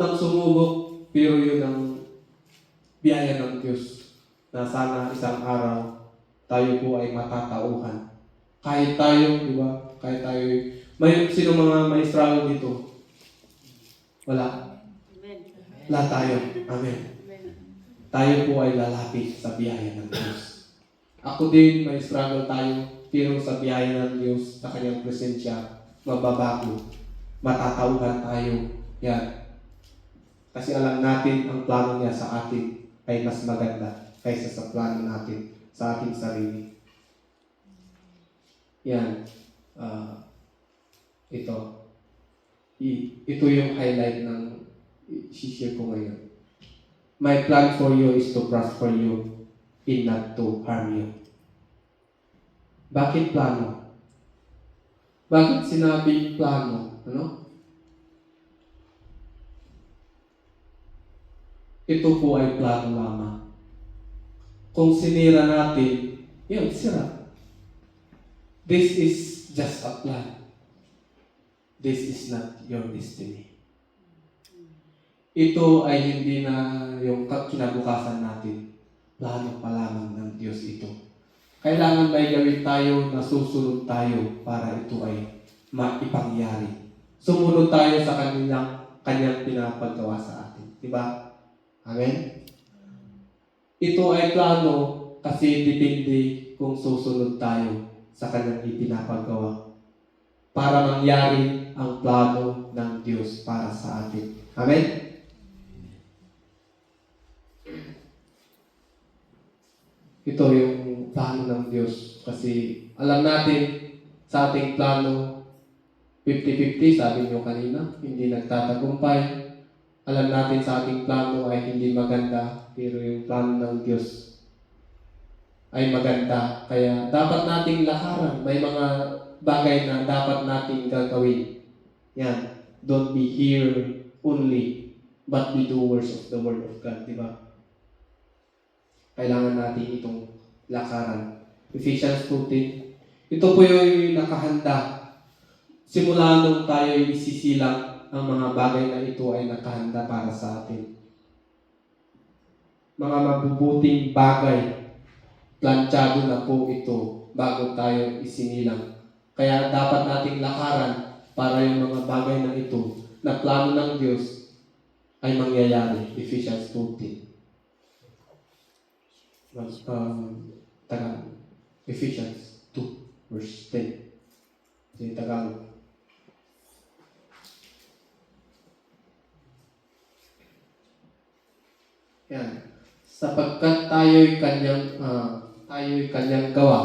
pero yun ang biyaya ng Diyos, na sana isang araw, tayo po ay matatauhan. Kahit tayo, di ba? Kahit tayo, sino mga may struggle dito? Wala. Lahat tayo. Amen. Tayo po ay lalapit sa biyaya ng Diyos. Ako din, may struggle tayo, pero sa biyaya ng Diyos, sa Kanyang presensya, mababago. Matatauhan tayo. Yan. Kasi alam natin, ang plano niya sa atin ay mas maganda kaysa sa plano natin sa ating sarili. Yan. Ito yung highlight ng share ko ngayon. My plan for you is to prosper you and not to harm you. Bakit plano? Bakit sinabing plano? Ano? Ito po ay plano lamang. Kung sinira natin, yun, sira. This is just a plan. This is not your destiny. Ito ay hindi na yung kinabukasan natin. Plano pa lamang ng Diyos ito. Kailangan may gawin tayo na susunod tayo para ito ay maipangyari. Sumunod tayo sa kanyang pinapagawa sa atin. Diba? Amen? Ito ay plano kasi depende kung susunod tayo sa kanyang ipinapagawa para mangyari ang plano ng Diyos para sa atin. Amen? Ito yung plano ng Diyos kasi alam natin sa ating plano 50-50, sabi nyo kanina, hindi nagtatagumpay. Alam natin sa ating plano ay hindi maganda, pero yung plano ng Diyos ay maganda. Kaya dapat nating lakaran. May mga bagay na dapat nating gagawin. Yan. Don't be here only, but be doers of the Word of God. Diba? Kailangan natin itong lakaran. Ephesians 2:10. Ito po yung nakahanda. Simula nung tayo isisilang, ang mga bagay na ito ay nakahanda para sa atin. Mga mabubuting bagay, planchado na po ito bago tayo isinilang. Kaya dapat nating lakaran para yung mga bagay na ito na plano ng Diyos ay mangyayari. Ephesians 2:10. Ephesians 2 verse 10. Sa Tagalog. Yan. Sapagkat tayo'y kanyang gawa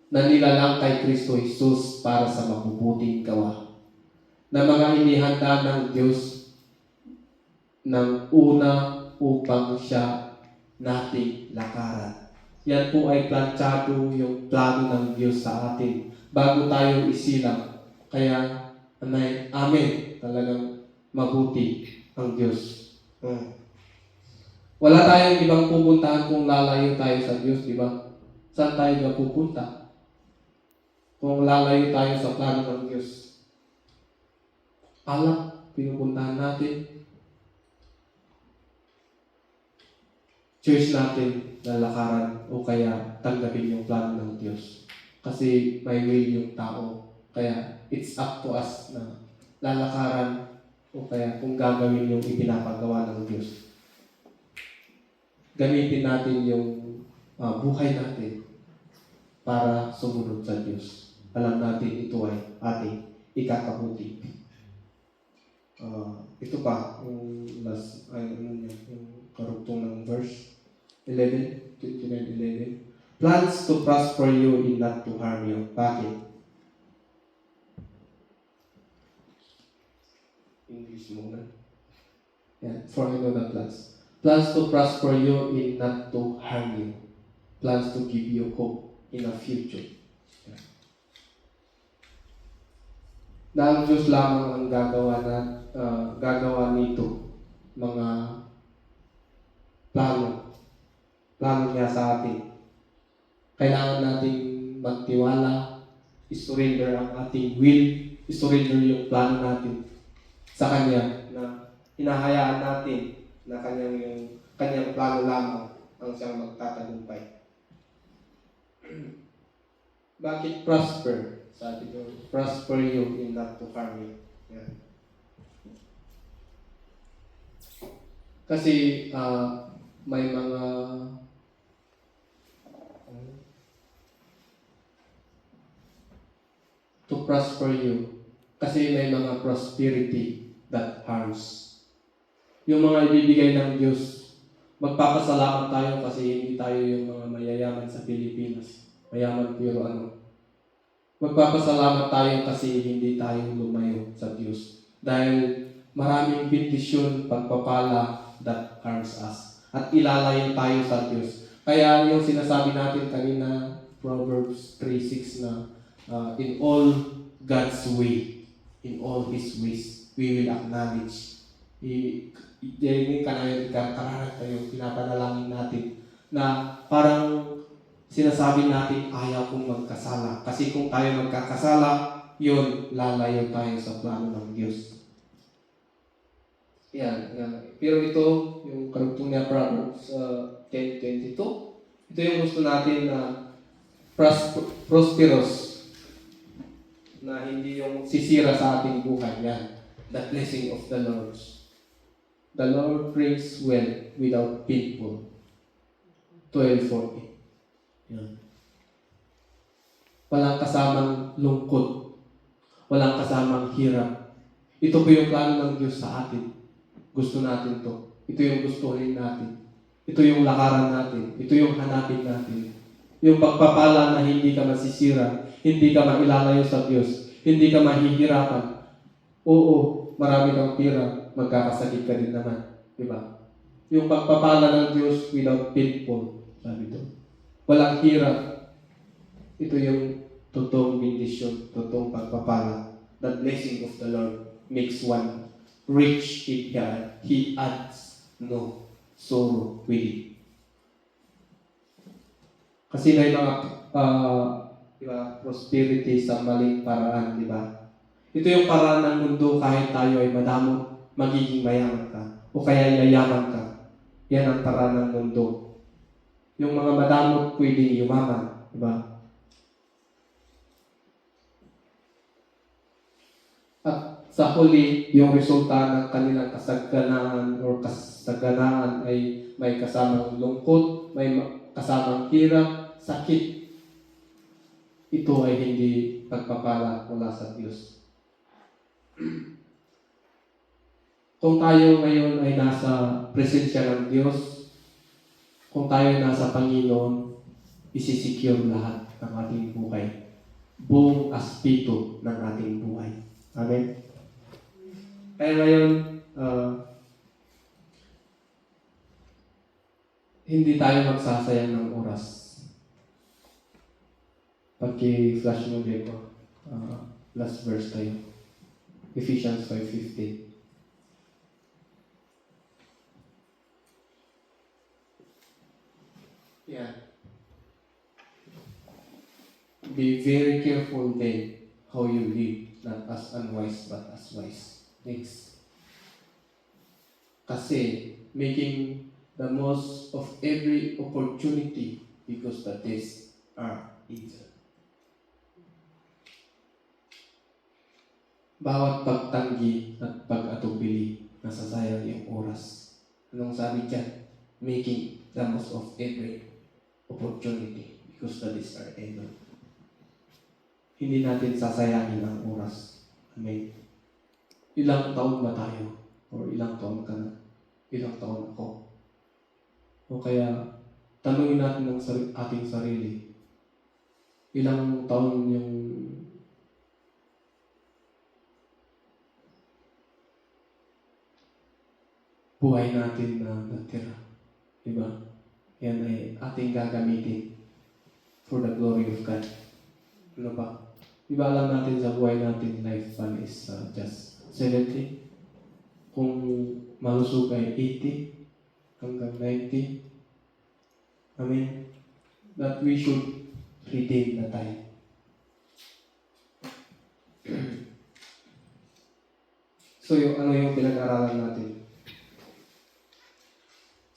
na nilalang kay Kristo Jesus para sa mabubuting gawa na mga inihanda ng Diyos ng una upang siya nating lakaran. Yan po ay planchado yung plano ng Diyos sa atin bago tayo isilang. Kaya, amen, talagang mabuti ang Diyos. Wala tayong ibang pupuntahan kung lalayo tayo sa Diyos, di ba? Saan tayo pupunta? Kung lalayo tayo sa plano ng Diyos. Alak, pinupuntahan natin. choice natin na lakaran o kaya tanggapin yung plano ng Diyos. Kasi may will yung tao. Kaya it's up to us na lalakaran o kaya kung gagawin yung ipinapagawa ng Diyos. Gamitin natin yung buhay natin para sumunod sa Diyos. Alam natin ito ay ating ikakabuti. Ito pa, yung last, yung karugtong ng verse 11, 29:11. Plans to prosper you and not to harm you. Bakit? English muna. Yeah, for I know the plans. Plans to prosper you and not to harm you. Plans to give you hope in a future. Yeah. Na ang Diyos lamang ang gagawa nito. Mga plano niya sa atin. Kailangan nating magtiwala, isurrender ang ating will, isurrender yung plano natin sa Kanya na hinahayaan natin na Kanyang plano lamang ang siyang magtatagumpay. Bakit prosper? Sabi ko, prosper you in not to harm you. Yan. Kasi may mga to prosper you. Kasi may mga prosperity that harms. Yung mga ibibigay ng Diyos, magpapasalamat tayo kasi hindi tayo yung mga mayayaman sa Pilipinas. Mayaman pero Magpapasalamat tayo kasi hindi tayo lumayo sa Diyos. Dahil maraming bendisyon, pagpapala that harms us. At ilalayo tayo sa Diyos. Kaya yung sinasabi natin kanina, Proverbs 3:6 na in all God's way, in all His ways, we will acknowledge. Hindi ka na yung kararat tayo, pinapanalangin natin na parang sinasabi natin ayaw kong magkasala. Kasi kung tayo magkakasala, yun, lalayo tayo sa plano ng Diyos. Yan. Pero ito, yung karugtong niya, Proverbs 10:22, ito yung gusto natin na prosperous, na hindi yung sisira sa ating buhay. Yan. The blessing of the Lord. The Lord brings wealth without painful. 12:40. Yan. Walang kasamang lungkot. Walang kasamang hirap. Ito po yung plano ng Diyos sa atin. Gusto natin to. Ito yung gustuhin natin. Ito yung lakaran natin. Ito yung hanapin natin. Yung pagpapala na hindi ka masisira, hindi ka mailalayo sa Diyos, hindi ka mahihirapan. Oo, marami kang pira, magkakasakit ka din naman. Diba? Yung pagpapala ng Diyos without painful, sabi ito. Walang hirap. Ito yung totoong bendisyon, totoong pagpapala. The blessing of the Lord makes one rich in God. He adds no sorrow with it. Kasi may mga prosperity sa maling paraan, di ba? Ito yung paraan ng mundo kahit tayo ay madamot, magiging mayaman ka. O kaya yayaman ka. Yan ang paraan ng mundo. Yung mga madamot pwedeng yumaman. Diba? At sa huli, yung resulta ng kanilang kasaganaan o kasaganaan ay may kasamang lungkot, may kasamang hirap, sakit. Ito ay hindi pagpapala mula sa Diyos. Kung tayo ngayon ay nasa presensya ng Diyos, kung tayo ay nasa Panginoon, isisecure lahat ng ating buhay. Buong aspeto ng ating buhay. Amen? Kaya ngayon, hindi tayo magsasayang ng oras. Pagki-flash mo dito, last verse tayo. Ephesians 5:15. Yeah. Be very careful then how you live, not as unwise but as wise. Next. Kasi making the most of every opportunity because the days are evil. Bawat pagtanggi at pag-atubili, nasasayang yung oras. Anong sabi dyan? Making the most of every opportunity because the days are evil. Hindi natin sasayangin ang oras. Amen. Ilang taon ba tayo? O ilang taon ka na? Ilang taon ako? O kaya, tanungin natin ng ating sarili, ilang taon yung buhay natin na natira. Diba? Yan ay ating gagamitin for the glory of God. Ano ba? Diba alam natin sa buhay natin, lifespan is just 70. Kung malusog ay 80 hanggang 90. Amen. That we should redeem the time. So ano yung pinag-aralan natin?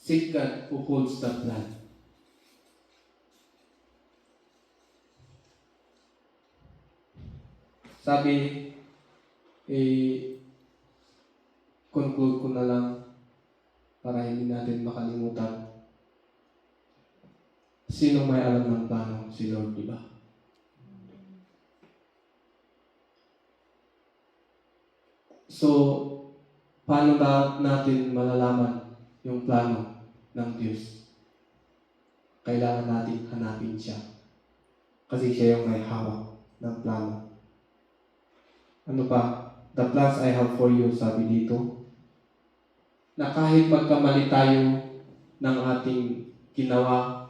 Seek God who holds the plan. Sabi, conclude ko na lang para hindi natin makalimutan. Sino may alam ng plano? Si Lord, di ba? So, paano natin malalaman yung plano ng Diyos? Kailangan natin hanapin siya. Kasi siya yung may hawak ng plano. Ano pa? The plans I have for you, sabi dito, na kahit magkamali tayo ng ating ginawa,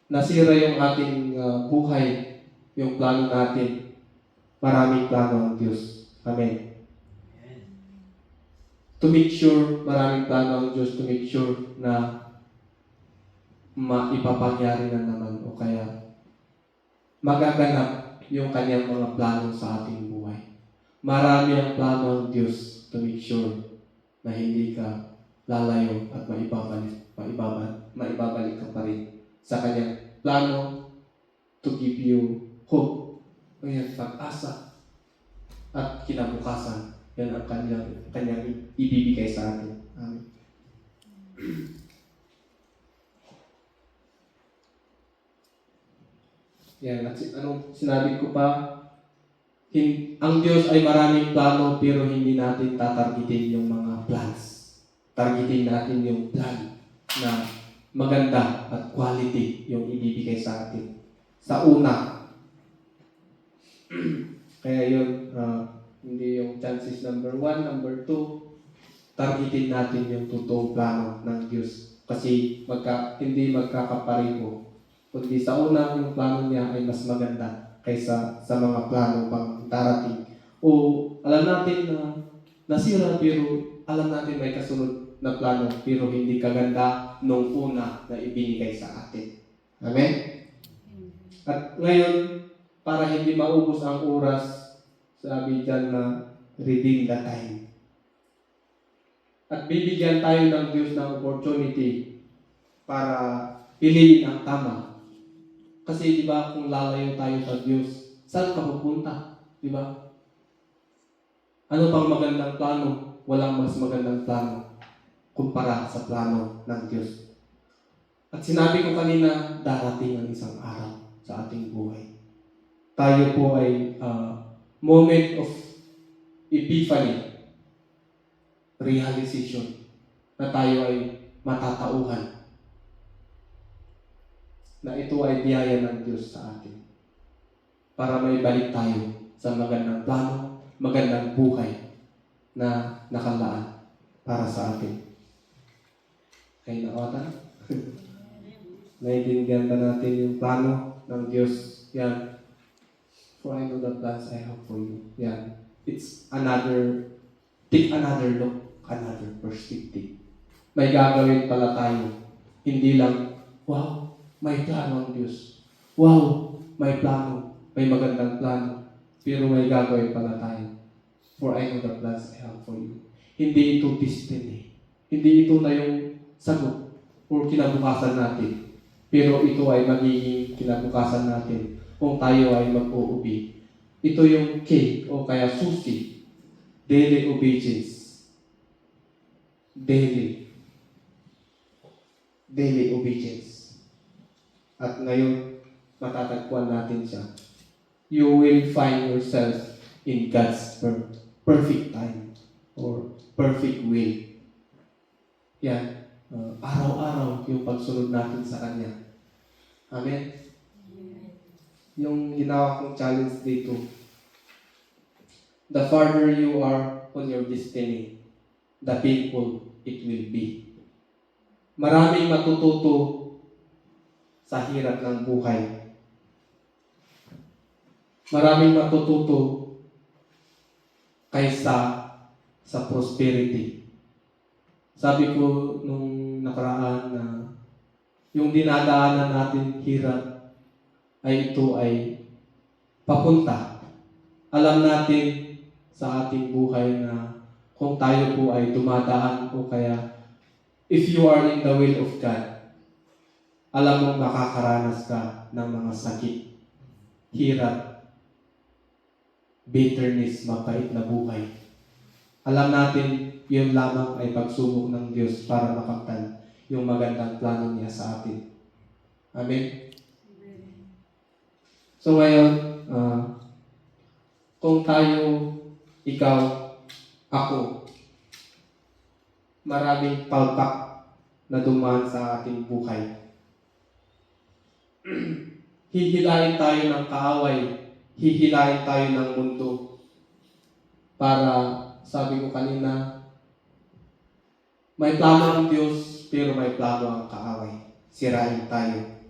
nasira yung ating buhay, yung plano natin, maraming plano ng Diyos. Amen. To make sure, maraming plano ng Diyos to make sure na maipapangyari na naman o kaya magaganap yung kanyang mga plano sa ating buhay. Marami ang plano ng Diyos to make sure na hindi ka lalayo at maibabalik ka pa rin sa kanyang plano to give you hope. O yan, pag-asa at kinabukasan. Yan ang kanyang ibibigay sa atin. Amen. Yan, at anong sinabi ko pa? Ang Diyos ay maraming plano pero hindi natin tatargetin yung mga plans. Targetin natin yung plan na maganda at quality yung ibibigay sa atin. Sa una. Kaya yun, hindi yung chances number 1, number 2, targetin natin yung totoong plano ng Diyos. Kasi hindi magkakapareho. Kundi sa una, yung plano niya ay mas maganda kaysa sa mga plano pang darating. O alam natin na nasira pero alam natin may kasunod na plano pero hindi kaganda nung una na ibinigay sa atin. Amen? At ngayon, para hindi maubos ang oras, sabi dyan na redeem the time. At bibigyan tayo ng Diyos ng opportunity para piliin ang tama. Kasi di ba kung lalayo tayo sa Diyos, saan ka pupunta? Di ba? Ano pang magandang plano? Walang mas magandang plano kumpara sa plano ng Diyos. At sinabi ko kanina, darating ang isang araw sa ating buhay. Tayo po ay moment of epiphany, realization, na tayo ay matatauhan na ito ay biyaya ng Diyos sa atin para may balik tayo sa magandang plano, magandang buhay na nakalaan para sa atin. Kaya nakawatan? Naiintindihan ba natin yung plano ng Diyos? Yan. For I know the plans I have for you. Yan. It's take another look, another perspective. May gagawin pala tayo. Hindi lang, wow, may plano ang Diyos. Wow, may plano. May magandang plano. Pero may gagawin pala tayo. For I know the plans I have for you. Hindi ito destiny. Hindi ito na yung sagot o kinabukasan natin. Pero ito ay magiging kinabukasan natin kung tayo ay mag-uubi. Ito yung K o kaya susi. Daily obedience. Daily obedience. At ngayon, matatagpuan natin siya. You will find yourself in God's perfect time or perfect will. Yan. Araw-araw yung pagsunod natin sa Kanya. Amen? Yung ginawa kong challenge dito, the farther you are on your destiny, the painful it will be. Maraming matututo sa hirap ng buhay. Maraming matututo kaysa sa prosperity. Sabi ko nung nakaraan na yung dinadaanan natin hirap ay ito ay papunta. Alam natin sa ating buhay na kung tayo po ay dumadaan o kaya if you are in the will of God, alam mong makakaranas ka ng mga sakit, hirap, bitterness, mapait na buhay. Alam natin, yun lamang ay pagsubok ng Diyos para makamtan yung magandang plano niya sa atin. Amen? So ngayon, kung tayo, ikaw, ako, maraming palpak na dumaan sa ating buhay. Hihilain tayo ng kaaway, hihilain tayo ng mundo para, sabi ko kanina, may plano ang Diyos, pero may plano ang kaaway. Sirain tayo.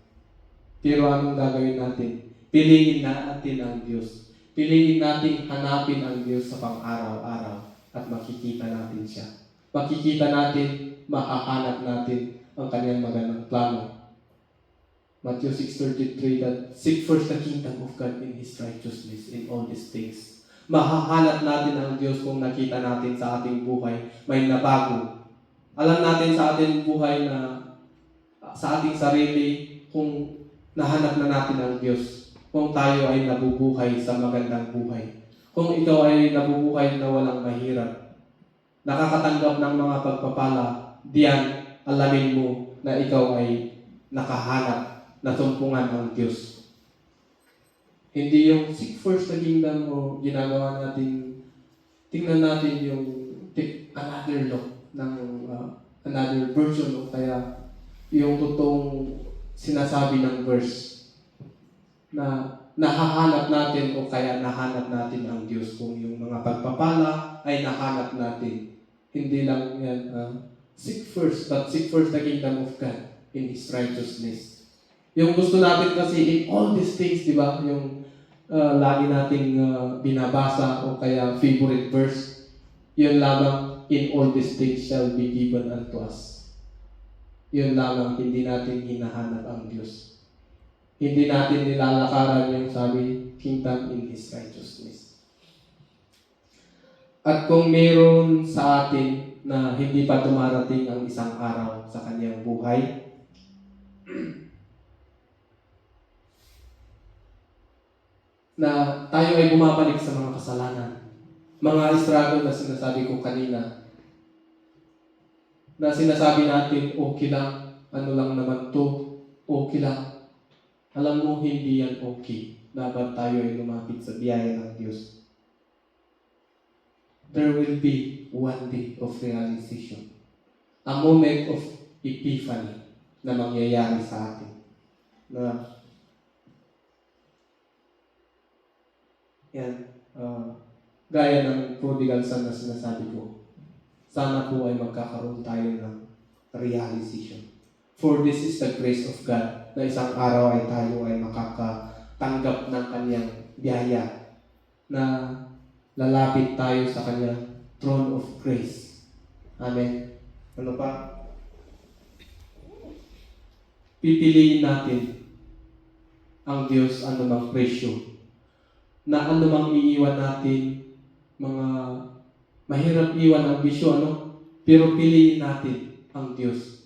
Pero anong gagawin natin? Piliin natin ang Diyos. Piliin natin hanapin ang Diyos sa pang-araw-araw at makikita natin siya. Makikita natin, makahanap natin ang kanyang magandang plano. Matthew 6:33, that seek first the kingdom of God in His righteousness in all these things. Mahahanap natin ang Diyos kung nakita natin sa ating buhay may nabago. Alam natin sa ating buhay na sa ating sarili kung nahanap na natin ang Diyos. Kung tayo ay nabubuhay sa magandang buhay. Kung ikaw ay nabubuhay na walang mahirap. Nakakatanggap ng mga pagpapala, diyan alamin mo na ikaw ay nakahanap na tumpungan ng Diyos. Hindi yung seek first the kingdom o ginagawa natin, tingnan natin yung another law ng another version o kaya yung totoong sinasabi ng verse na nahahanap natin o kaya nahanap natin ang Diyos kung yung mga pagpapala ay nahanap natin. Hindi lang yan, seek first the kingdom of God in His righteousness. Yung gusto natin kasi in all these things, di ba? Yung lagi nating binabasa o kaya favorite verse, yun lamang, in all these things shall be given unto us. Yun lamang, hindi natin hinahanap ang Diyos. Hindi natin nilalakaran yung sabi, kingdom in His righteousness. At kung meron sa atin na hindi pa dumarating ang isang araw sa kanyang buhay, na tayo ay bumabalik sa mga kasalanan. Mga struggle na sinasabi ko kanina. Na sinasabi natin, okay lang, ano lang naman to, okay lang. Alam mo, hindi yan okay. Dapat tayo ay lumapit sa biyaya ng Diyos. There will be one day of realization. A moment of epiphany na mangyayari sa atin. Na yan, gaya ng prodigal son na sinasabi ko, sana po ay magkakaroon tayo ng realization. For this is the grace of God, na isang araw ay tayo ay makakatanggap ng kanyang biyaya, na lalapit tayo sa kanyang throne of grace. Amen. Ano pa? Pipiliin natin ang Diyos anumang presyo, na anumang iiwan natin, mga mahirap iwan ang bisyo, pero piliin natin ang Diyos.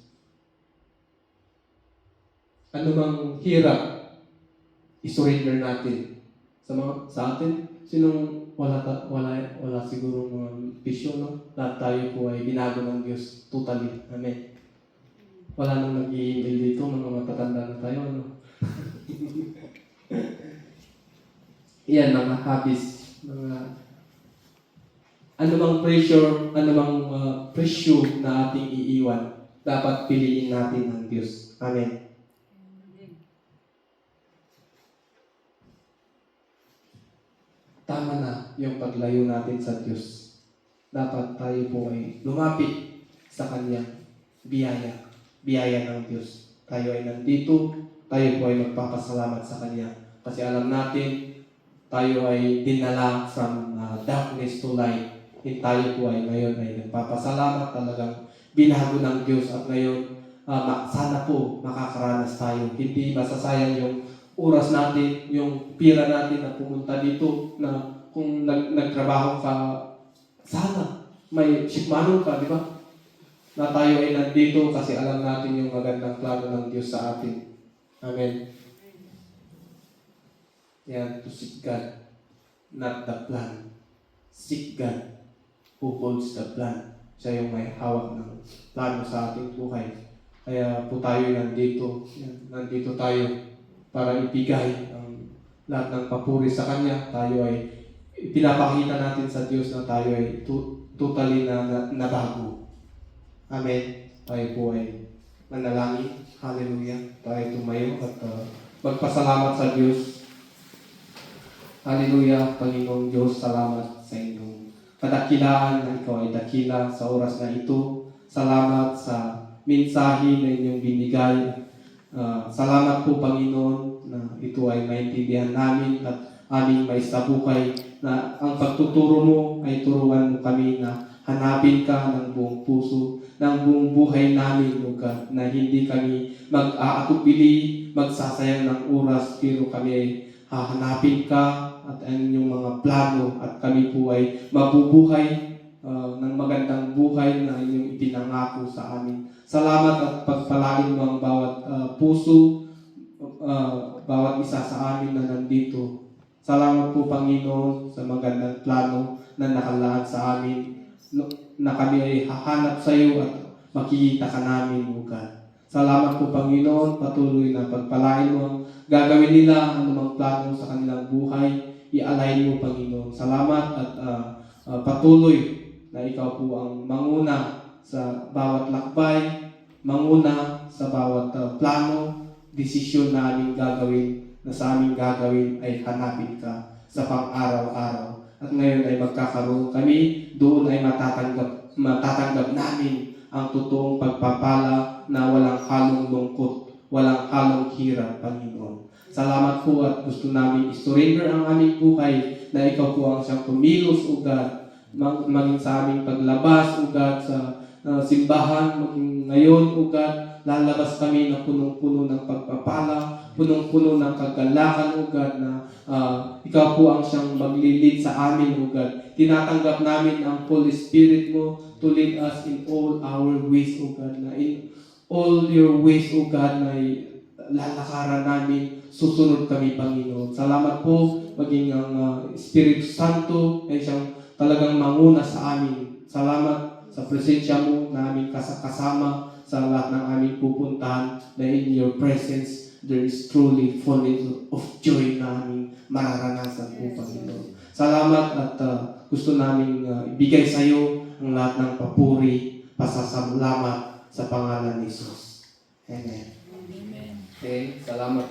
Ano mang hirap, isurrender natin. Sa atin, sinong wala siguro mga bisyo, no? Lahat tayo po ay binago ng Diyos totally. Amen. Wala nang nag-i-email dito, mga matatanda na tayo, ano? Yan, mga habits, mga anumang presyo na ating iiwan, dapat piliin natin ang Diyos. Amen. Tama na yung paglayo natin sa Diyos. Dapat tayo po ay lumapit sa Kanyang biyaya. Biyaya ng Diyos. Tayo ay nandito, tayo po ay magpapasalamat sa Kanya. Kasi alam natin, tayo ay dinala from darkness to light. Tayo po ay ngayon ay nagpapasalamat, talagang binago ng Diyos at ngayon sana po makakaranas tayo. Hindi masasayang yung oras natin, yung pira natin na pumunta dito na kung nagtrabaho ka, sana may shikmano ka, di ba? Na tayo ay nandito kasi alam natin yung magandang plano ng Diyos sa atin. Amen. Yan, to seek God, not the plan. Seek God who holds the plan. Siya yung may hawak ng plano sa ating buhay. Kaya po tayo nandito. Yan, nandito tayo para ibigay ang lahat ng papuri sa Kanya. Tayo ay pinapakita natin sa Diyos na tayo ay totally nabago. Amen. Tayo po ay manalangin. Hallelujah. Tayo tumayo at magpasalamat sa Diyos. Hallelujah. Panginoong Diyos, salamat sa inyong kadakilaan na ikaw ay dakila sa oras na ito. Salamat sa mensahe na inyong binigay. Salamat po, Panginoon, na ito ay maintindihan namin at aming maisabukay na ang pagtuturo mo ay turuan mo kami na hanapin ka ng buong puso, ng buong buhay namin, O God, na hindi kami mag-aatupili, magsasayang ng oras, pero kami ay hahanapin ka at ang inyong mga plano at kami po ay mabubuhay ng magandang buhay na inyong ipinangako sa amin. Salamat at pagpalain mo ang bawat puso, bawat isa sa amin na nandito. Salamat po, Panginoon, sa magandang plano na nakalaan sa amin, na kami ay hahanap sa iyo at makikita ka namin, O God. Salamat po, Panginoon, patuloy na pagpalain mo ang gagawin nila, anumang plano sa kanilang buhay, i-align mo, Panginoon. Salamat at patuloy na ikaw po ang manguna sa bawat lakbay, manguna sa bawat plano, desisyon na aming gagawin, na sa aming gagawin ay hanapin ka sa pang-araw-araw. At ngayon ay magkakaroon kami, doon ay matatanggap namin ang totoong pagpapala na walang halong lungkot, walang halong hirap, Panginoon. Salamat po at gusto namin i-surrender ang aming buhay na ikaw po ang siyang kumilos, O God, maging sa aming paglabas, O God, sa simbahan, maging ngayon, O God, lalabas kami na punong-puno ng pagpapala, punong-puno ng kagalakan, O God, na ikaw po ang siyang maglilid sa amin, O God. Tinatanggap namin ang Holy Spirit mo to lead us in all our ways, O God, na in all your ways, O God, na lalakaran namin, susunod kami, Panginoon. Salamat po, maging ang Espiritu Santo ay siyang talagang manguna sa amin. Salamat sa presensya mo na aming kasama sa lahat ng aming pupuntahan, na in your presence there is truly fullness of joy na aming mararanasan po, Panginoon. Salamat at gusto namin ibigay sa iyo ang lahat ng papuri, pasasalamat sa pangalan ni Jesus. Amen. Okay, salamat.